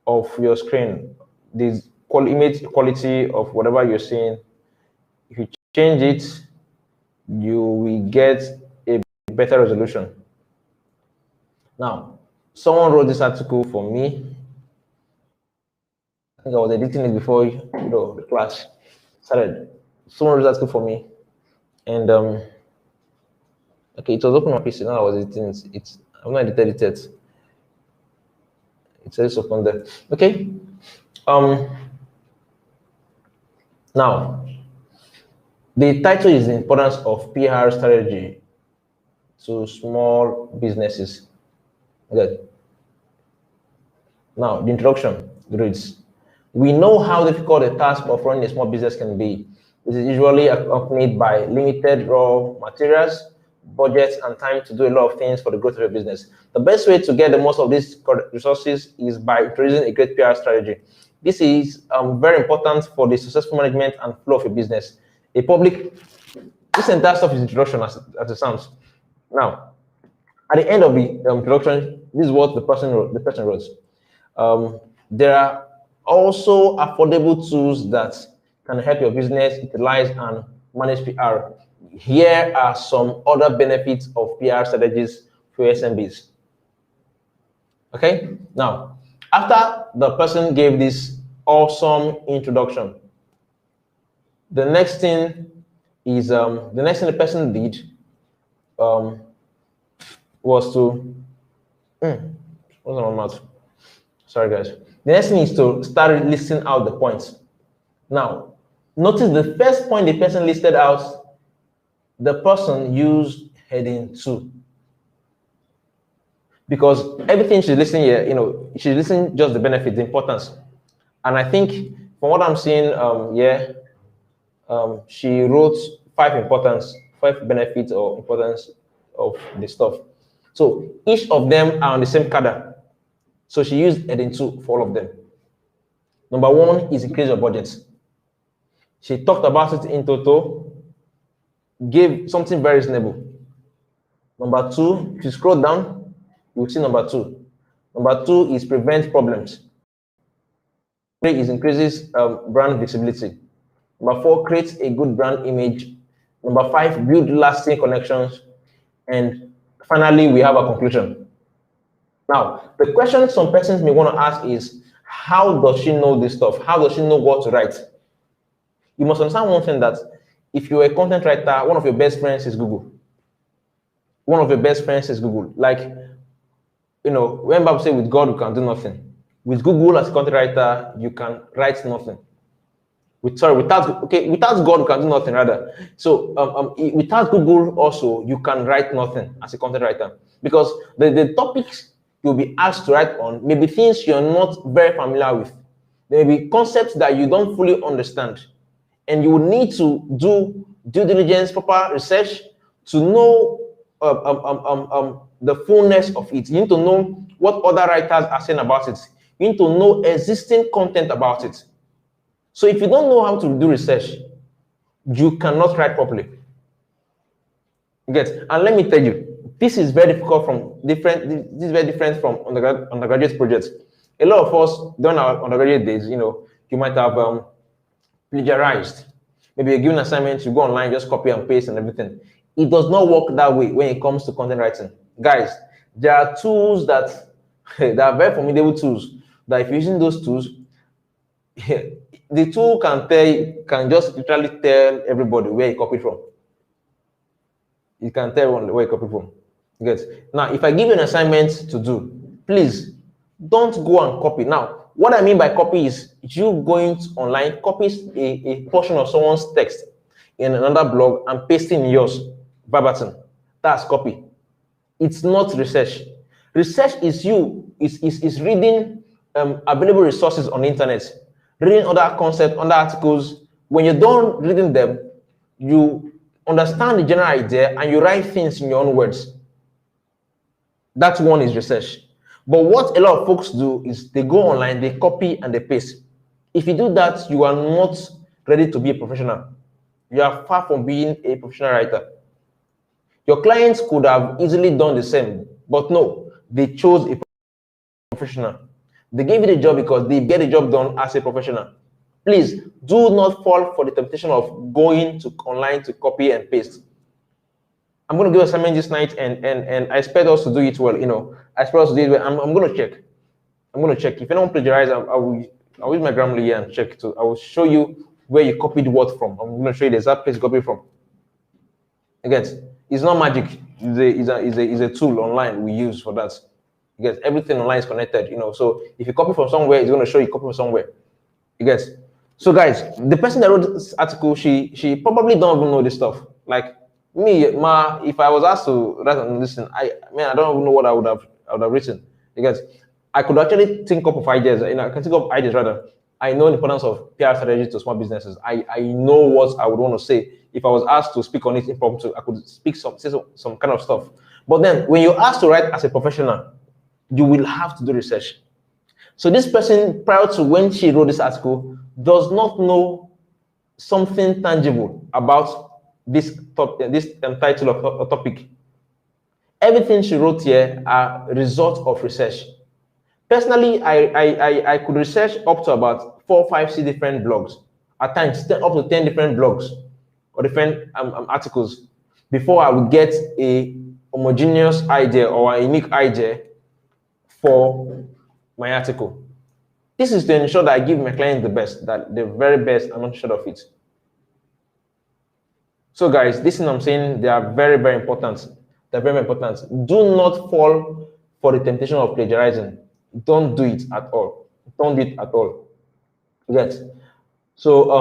of your screen, the image quality of whatever you're seeing. If you change it, you will get a better resolution. Now, someone wrote this article for me. I think I was editing it before the class started. Someone wrote this article for me, and okay, it was open on PC. Now I was editing it. I'm not edited it yet. It says open there. Okay. Now, the title is the importance of PR strategy to small businesses. Good. Now, the introduction reads, we know how difficult the task of running a small business can be. This is usually accompanied by limited raw materials, budgets, and time to do a lot of things for the growth of your business. The best way to get the most of these resources is by introducing a great PR strategy. This is very important for the successful management and flow of your business. A public, this entire stuff is introduction as it sounds. Now, at the end of the introduction, this is what the person wrote. There are also affordable tools that can help your business utilize and manage PR. Here are some other benefits of PR strategies for SMBs. Okay, now after the person gave this awesome introduction, the next thing the person did was to what's on my mouth? Sorry guys. The next thing is to start listing out the points. Now, notice the first point the person listed out, the person used heading 2. Because everything she's listing here, she's listing just the benefit, the importance. And I think from what I'm seeing she wrote 5 benefits or importance of the stuff. So each of them are on the same cadre. So she used heading 2 for all of them. Number 1 is increase your budget. She talked about it in total, gave something very reasonable. Number 2, if you scroll down, you will see number 2. Number 2 is prevent problems. 3 is increases brand visibility. Number 4, creates a good brand image. Number 5, build lasting connections. And finally, we have a conclusion. Now, the question some persons may want to ask is, how does she know this stuff? How does she know what to write? You must understand one thing, that if you're a content writer, one of your best friends is Google. One of your best friends is Google. Like, when Bible say with God, you can do nothing. With Google as a content writer, you can write nothing. Without God, you can do nothing, rather. So without Google also, you can write nothing as a content writer. Because the topics you'll be asked to write on may be things you're not very familiar with. There may be concepts that you don't fully understand. And you will need to do due diligence, proper research to know the fullness of it. You need to know what other writers are saying about it. You need to know existing content about it. So if you don't know how to do research, you cannot write properly. And let me tell you, this is very difficult this is very different from undergraduate projects. A lot of us during our undergraduate days, you might have plagiarized. Maybe you're given assignments, you go online, just copy and paste and everything. It does not work that way when it comes to content writing. Guys, there are tools that are very formidable tools, that if you're using those tools, the tool can just literally tell everybody where you copied from. You can tell where you copied from. Now, if I give you an assignment to do, please don't go and copy. Now, what I mean by copy is you going online, copy a portion of someone's text in another blog and pasting in yours verbatim. That's copy. It's not research. Research is reading available resources on the internet, reading other concepts, other articles. When you're done reading them, you understand the general idea and you write things in your own words. That one is research. But what a lot of folks do is they go online, they copy and they paste. If you do that, you are not ready to be a professional. You are far from being a professional writer. Your clients could have easily done the same, but no, they chose a professional. They gave you the job because they get the job done as a professional. Please do not fall for the temptation of going to online to copy and paste. I'm going to give assignment this night, and I expect us to do it well. I expect us to do it well. I'm going to check. If anyone plagiarize, I will use my Grammarly here and check too. I will show you where you copied what from. I'm going to show you the exact place you copied from. Again, it's not magic. It's a tool online we use for that. Because everything online is connected. So if you copy from somewhere, it's going to show you copy from somewhere. So guys, the person that wrote this article, she probably don't even know this stuff. Like me, if I was asked to write on this thing, I don't even know what I would have written. Because I could actually think up of ideas. I can think of ideas rather. I know the importance of PR strategy to small businesses. I know what I would want to say. If I was asked to speak on it impromptu, I could say some kind of stuff. But then when you're asked to write as a professional, you will have to do research. So this person, prior to when she wrote this article, does not know something tangible about this title of topic. Everything she wrote here are results of research. Personally, I could research up to about 4, 5, 6 different blogs, at times up to 10 different blogs or different articles before I would get a homogeneous idea or a unique idea for my article. This is to ensure that I give my clients the best, that the very best, I'm not sure of it. So guys, this thing I'm saying, they are very, very important. They're very important. Do not fall for the temptation of plagiarizing. Don't do it at all. Don't do it at all. Yes. So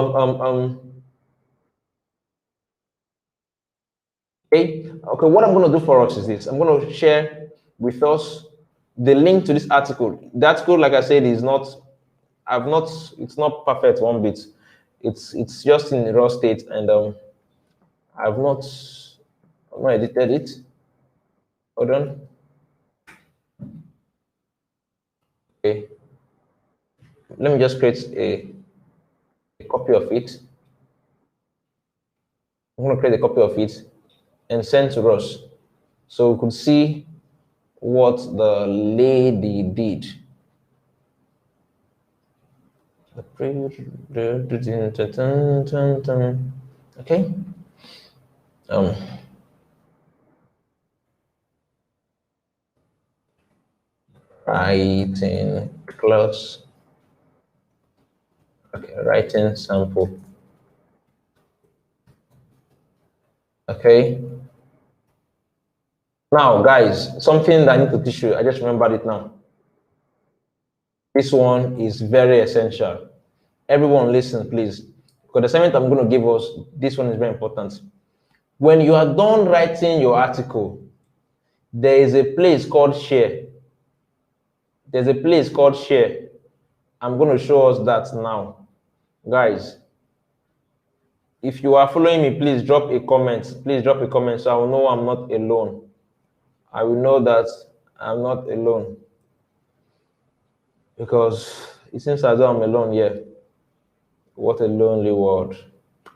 okay, what I'm going to do for us is this. I'm going to share with us the link to this article. The article, like I said, is not, it's not perfect one bit. It's just in raw state, and I've not edited it. Hold on. Okay. Let me just create a copy of it. I'm going to create a copy of it and send to us so we could see what the lady did. Okay. Writing class. Okay, writing sample. Okay. Now, guys, something that I need to teach you. I just remembered it now. This one is very essential. Everyone listen, please. Because the assignment I'm going to give us, this one is very important. When you are done writing your article, there is a place called share. There's a place called share. I'm going to show us that now. Guys, if you are following me, please drop a comment. Please drop a comment so I will know I'm not alone. I will know that I'm not alone. Because it seems as though I'm alone here. What a lonely world.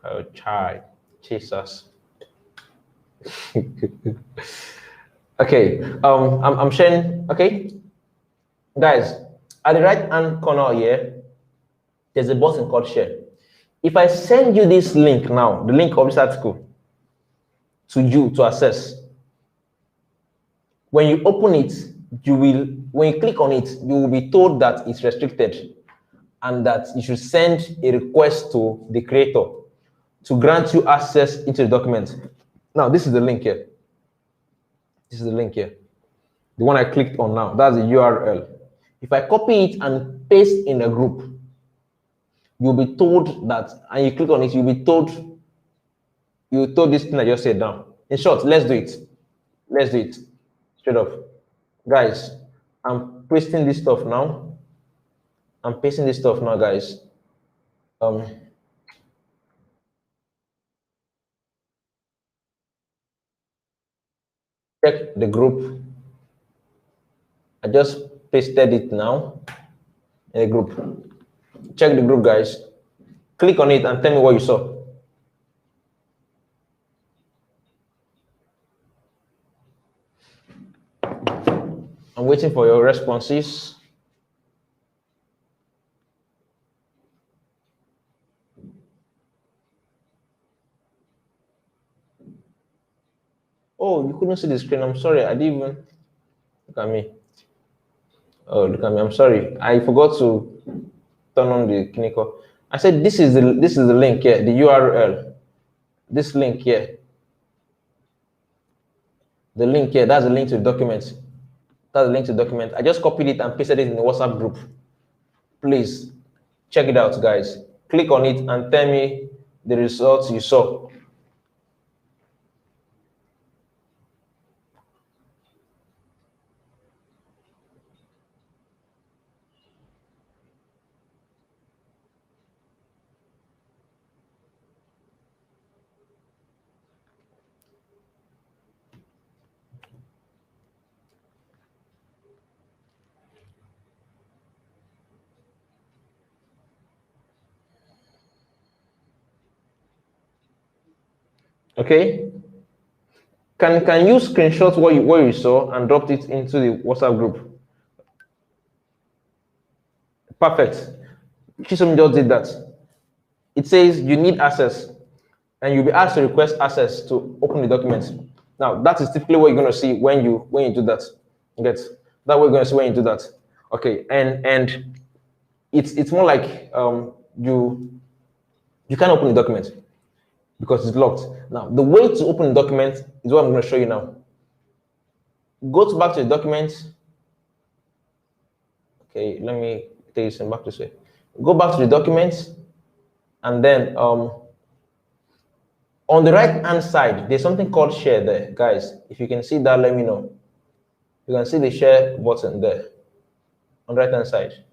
Oh, child. Jesus. Okay. I'm sharing. Okay. Guys, at the right hand corner here, there's a button called share. If I send you this link now, the link of this article, to you to access, when you open it, when you click on it, you will be told that it's restricted and that you should send a request to the creator to grant you access into the document. Now, this is the link here. This is the link here. The one I clicked on now, that's the URL. If I copy it and paste in a group, you'll be told that, and you click on it, you'll be told this thing I just said down. In short, let's do it. Let's do it. Straight up. Guys, I'm pasting this stuff now. I'm pasting this stuff now, guys. Check the group. I just pasted it now in a group. Check the group, guys. Click on it and tell me what you saw. I'm waiting for your responses. Oh, you couldn't see the screen. I'm sorry. I didn't even look at me. Oh, look at me. I'm sorry. I forgot to turn on the clinical. I said this is the link here, the URL. This link here. The link here, that's the link to the document. That's the link to the document. I just copied it and pasted it in the WhatsApp group. Please check it out, guys. Click on it and tell me the results you saw. Okay. Can you screenshot what you saw and dropped it into the WhatsApp group? Perfect. Chisom just did that. It says you need access, and you'll be asked to request access to open the document. Now that is typically what you're going to see when you do that. You get that what you're going to see when you do that. Okay, and it's more like you can't open the document because it's locked. Now the way to open the document is what I'm going to show you now. Go back to the document. Okay, let me take this back this way. Go back to the document, and then on the right hand side, there's something called share there, guys. If you can see that, let me know. You can see the share button there on the right hand side.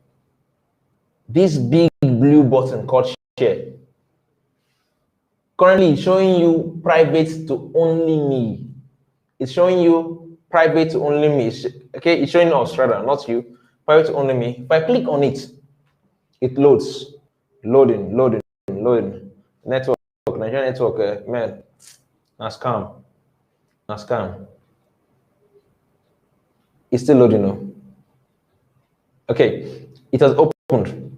This big blue button called share. Currently, it's showing you private to only me. It's showing you private to only me. Okay, it's showing us rather, not you. Private to only me. If I click on it, it loads. Loading. Network, Nigerian network, man. That's scam. It's still loading now. Okay, it has opened.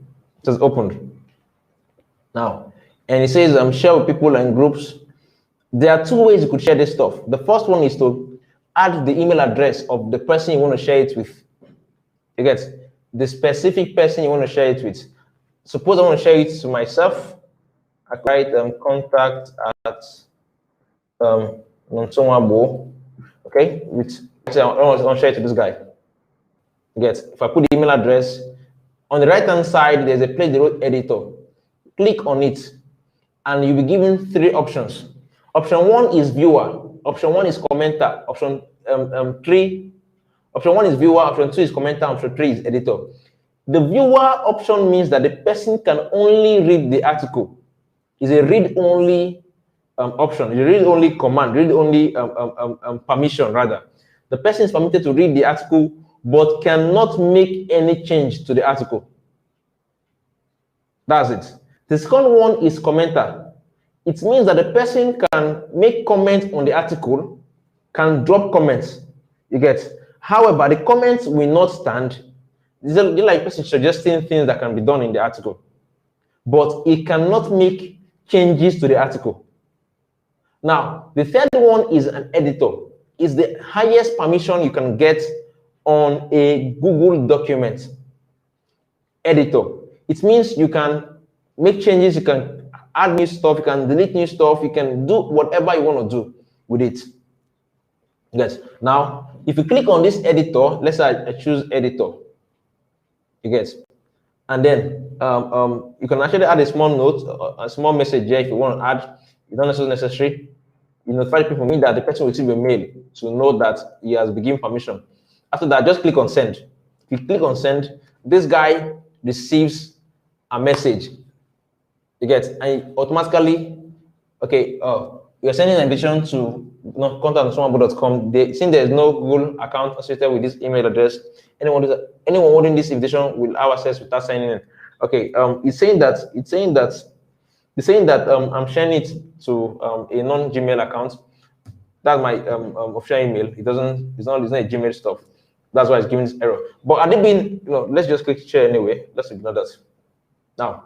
Now, and it says share with people and groups. There are two ways you could share this stuff. The first one is to add the email address of the person you want to share it with. You get the specific person you want to share it with. Suppose I want to share it to myself. I write contact at Nonso Nwagbo. Okay, I want to share it to this guy. You get, if I put the email address on the right hand side, there's a place they wrote editor. Click on it, and you'll be given three options. Option 1 is viewer. Option 1 is commenter. Option 1 is viewer. Option 2 is commenter. Option 3 is editor. The viewer option means that the person can only read the article. It's a read-only option. It's a read-only command. Read-only permission rather. The person is permitted to read the article, but cannot make any change to the article. That's it. The second one is commenter. It means that the person can make comments on the article, can drop comments. You get. However, the comments will not stand. They're like a person suggesting things that can be done in the article, but it cannot make changes to the article. Now, the third one is an editor. It's the highest permission you can get on a Google document. Editor. It means you can make changes, you can add new stuff, you can delete new stuff, you can do whatever you want to do with it. Yes. Now, if you click on this editor, let's say I choose editor. You get, and then you can actually add a small note, a small message here if you want to add. It's not necessary. You notify people mean that the person will receive a mail to know that he has been given permission. After that, just click on send. If you click on send, this guy receives a message. You get, and automatically, okay, you're sending an invitation to contact@nonsonwagbo.com. Since there is no Google account associated with this email address, anyone holding this invitation will have access without signing in. Okay, it's saying that I'm sharing it to a non-Gmail account. That's my official email. It's not a Gmail stuff. That's why it's giving this error. But had it been, let's just click share anyway. Let's ignore that. Now,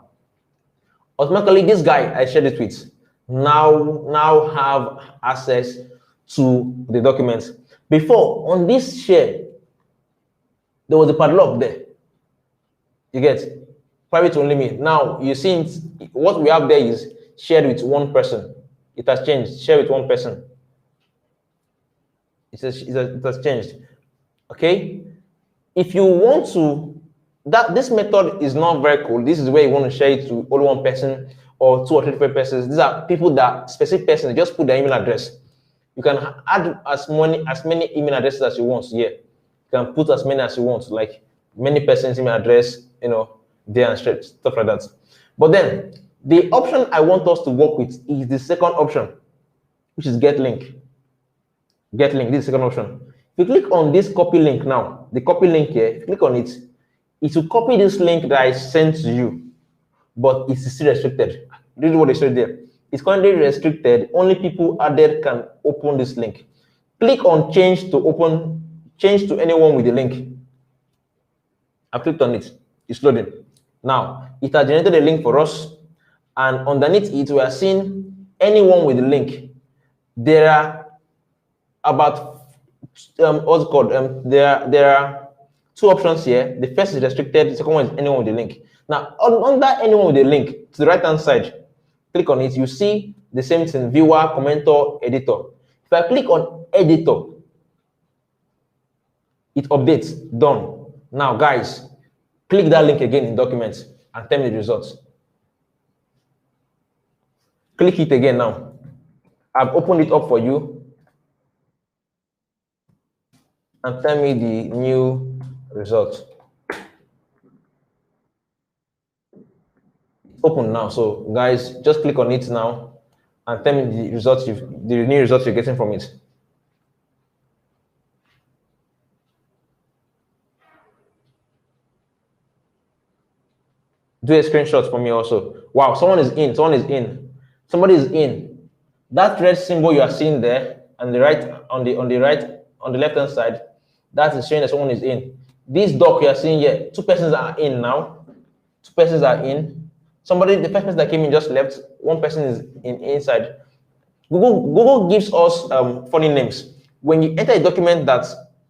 automatically this guy I shared it with now have access to the documents. Before, on this share, there was a padlock there. You get, private only me. Now you see what we have there is shared with one person. It has changed. Share with one person. It has changed. Okay. If you want to, this method is not very cool. This is where you want to share it to only one person or 2 or 3 persons. These are people that specific persons. Just put their email address. You can add as many email addresses as you want here. You can put as many as you want, like many persons' email address, there and straight, stuff like that. But then the option I want us to work with is the second option, which is get link. Get link, this is the second option. If you click on this copy link now, the copy link here, if you click on it, it will copy this link that I sent to you, but it's still restricted. This is what they said there. It's currently restricted. Only people added can open this link. Click on change to anyone with the link. I clicked on it. It's loading. Now, it has generated a link for us, and underneath it, we are seeing anyone with the link. There are about what's it called? There are two options here. The first is restricted. The second one is anyone with the link. Now, under anyone with the link, to the right hand side, click on it. You see the same thing: viewer, commenter, editor. If I click on editor, it updates. Done. Now, guys, click that link again in documents and tell me the results. Click it again now. I've opened it up for you. And tell me the new result. Open now. So guys, just click on it now and tell me the results the new results you're getting from it. Do a screenshot for me also. Wow, someone is in. Someone is in. Somebody is in. That red symbol you are seeing there on the left hand side, that is showing that someone is in. This doc you are seeing here, two persons are in now. Two persons are in. The first person that came in just left. One person is inside. Google gives us funny names. When you enter a document that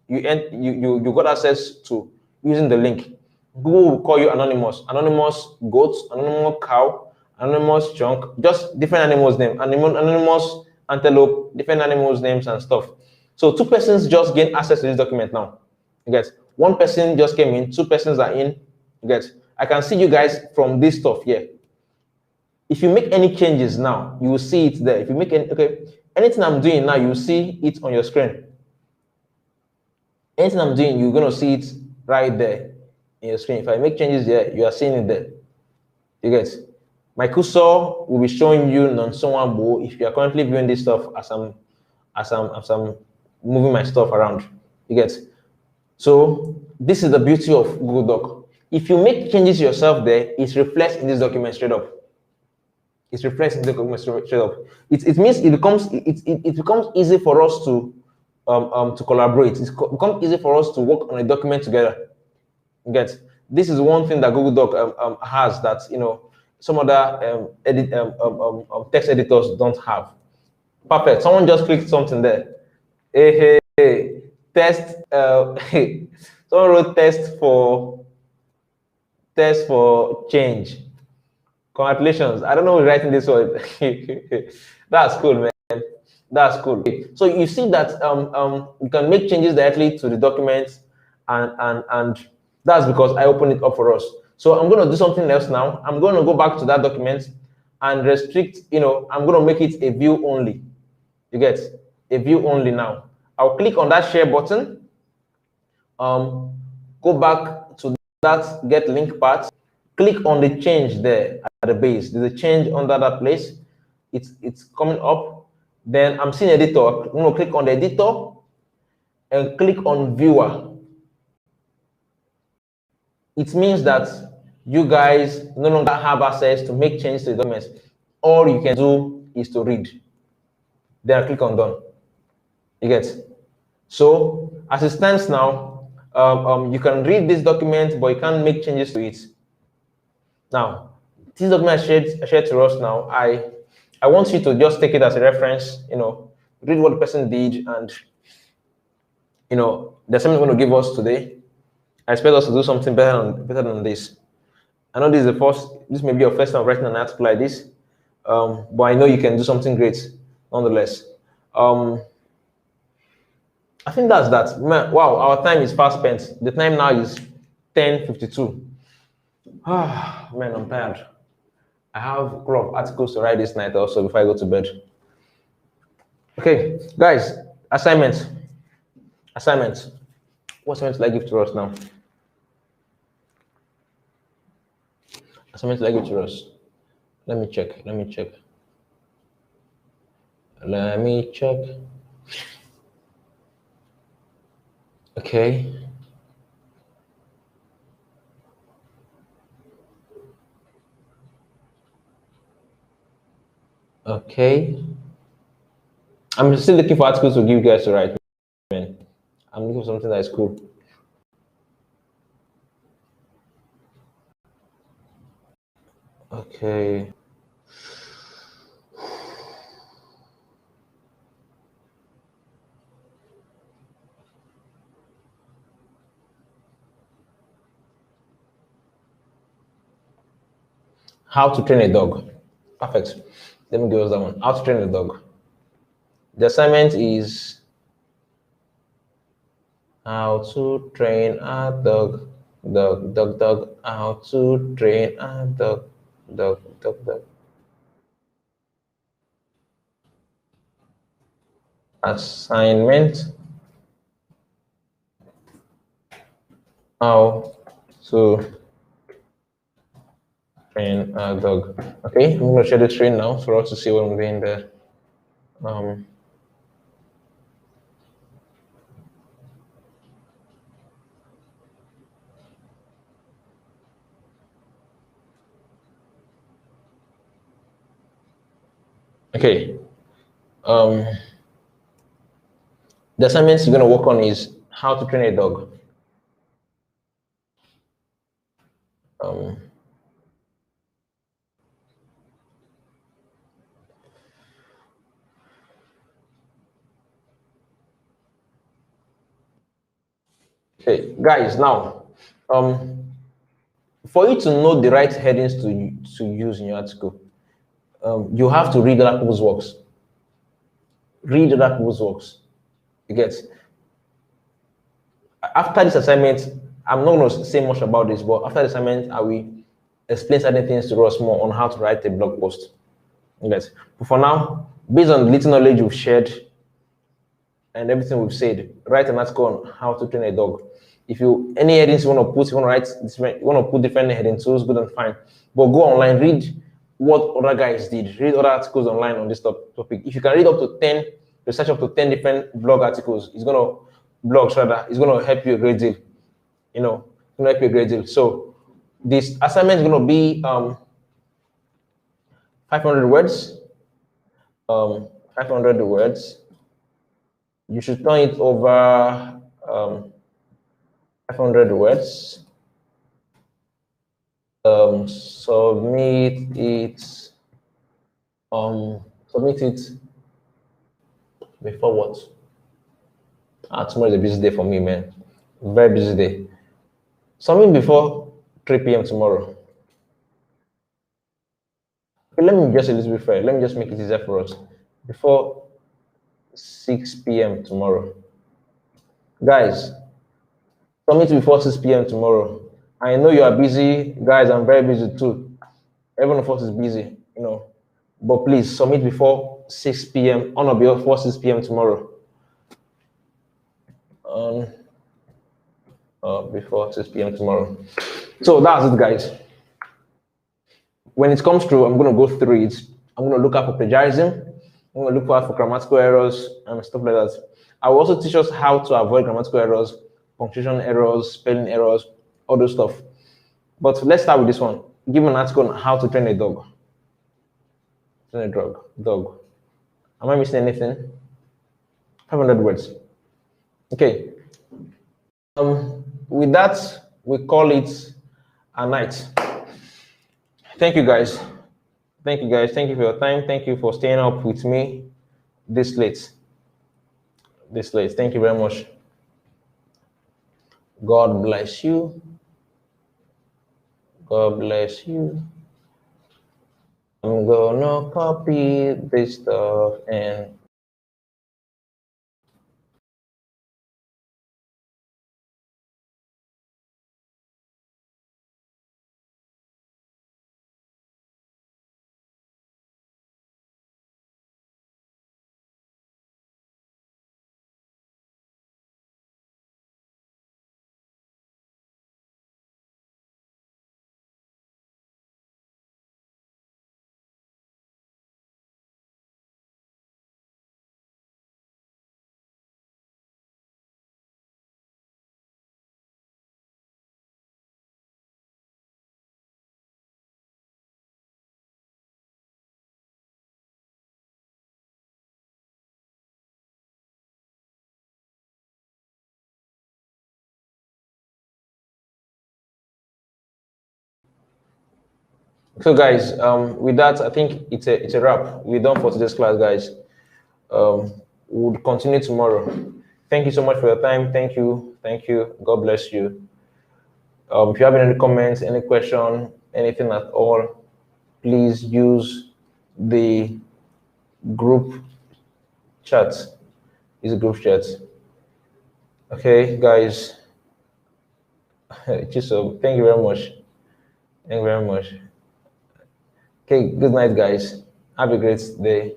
you got access to using the link, Google will call you anonymous, anonymous goat, anonymous cow, anonymous chunk, just different animals' names, anonymous antelope, different animals' names and stuff. So two persons just gain access to this document now. You get one person just came in, two persons are in. You get I can see you guys from this stuff here. If you make any changes now, you will see it there. If you make anything I'm doing now, you will see it on your screen. Anything I'm doing, you're gonna see it right there in your screen. If I make changes there, you are seeing it there. You get my cursor will be showing you Nonso Nwagbo if you are currently viewing this stuff as I'm moving my stuff around. You get so this is the beauty of Google Doc. If you make changes yourself there, it reflects in this document straight up. It's reflecting the document straight up. It means it becomes easy for us to collaborate. It becomes easy for us to work on a document together. Get this is one thing that Google Doc has that some other text editors don't have. Perfect. Someone just clicked something there. Hey, test. Someone wrote test for change. Congratulations. I don't know who's writing this word. That's cool, man. That's cool. So you see that you can make changes directly to the document, and that's because I opened it up for us. So I'm going to do something else now. I'm going to go back to that document and restrict, I'm going to make it a view only. You get a view only now. I'll click on that share button. Go back to that get link part. Click on the change there at the base. There's a change under that place. It's coming up. Then I'm seeing editor. I'm going to click on the editor and click on viewer. It means that you guys no longer have access to make changes to the documents. All you can do is to read. Then I click on done. You get. So as it stands now, you can read this document, but you can't make changes to it. Now, this document I shared to us now, I want you to just take it as a reference, read what the person did, and there's something going to give us today. I expect us to do something better than this. I know this may be your first time writing an article like this, but I know you can do something great nonetheless. I think that's that. Man, wow, our time is fast spent. The time now is 10:52. Ah, man, I'm tired. I have a couple of articles to write this night also before I go to bed. Okay, guys, assignments. What assignment did I give to us now? Assignment did I give to us? Let me check. Okay. Okay. I'm still looking for articles to give you guys to write, man. I'm looking for something that is cool. Okay. How to train a dog. Perfect. Let me give us that one. How to train a dog. The assignment is how to train a dog. Dog, dog, dog. How to train a dog. Dog, dog, dog. Assignment. How to train a dog. Okay, I'm going to share the screen now for us to see what I'm doing there. Um, okay. Um, the assignments you're going to work on is how to train a dog. Um, okay, guys, now, for you to know the right headings to use in your article, you have to read other people's works. Read other people's works. You get. After this assignment, I'm not going to say much about this, but after the assignment, I will explain certain things to us more on how to write a blog post. Yes. But for now, based on the little knowledge you've shared and everything we've said, write an article on how to train a dog. If you any headings you want to put, you want to write different, you want to put different headings, so it's good and fine. But go online, read what other guys did, read other articles online on this topic. If you can read up to 10, research up to 10 different blog articles, it's gonna blogs rather, it's gonna help you a great deal. You know, it's gonna help you a great deal. So this assignment is gonna be 500 words. 500 words. You should turn it over 500 words. Submit it. Submit it before what? Tomorrow is a busy day for me, man. Very busy day. Submit before 3 p.m. tomorrow. Okay, let me just a little bit fair. Let me just make it easier for us. Before 6 p.m. tomorrow. Guys, submit before 6 p.m. tomorrow. I know you are busy. Guys, I'm very busy too. Everyone of us is busy, you know. But please submit before 6 p.m. on or before 6 p.m. tomorrow. Um, Before 6 p.m. tomorrow. So that's it, guys. When it comes through, I'm going to go through it. I'm going to look out for plagiarism. I'm going to look out for grammatical errors and stuff like that. I will also teach us how to avoid grammatical errors, punctuation errors, spelling errors, all those stuff. But let's start with this one. Give me an article on how to train a dog. Train a dog. Am I missing anything? 500 words. Okay. With that, we call it a night. Thank you, guys. Thank you, guys. Thank you for your time. Thank you for staying up with me this late. This late. Thank you very much. God bless you. God bless you. I'm gonna copy this stuff and So guys, with that, I think it's a wrap. We're done for today's class, guys. We'll continue tomorrow. Thank you so much for your time. Thank you. Thank you. God bless you. If you have any comments, any question, anything at all, please use the group chat. Use the group chat. Okay, guys. Just thank you very much. Thank you very much. Okay, good night, guys. Have a great day.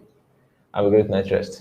Have a great night rest.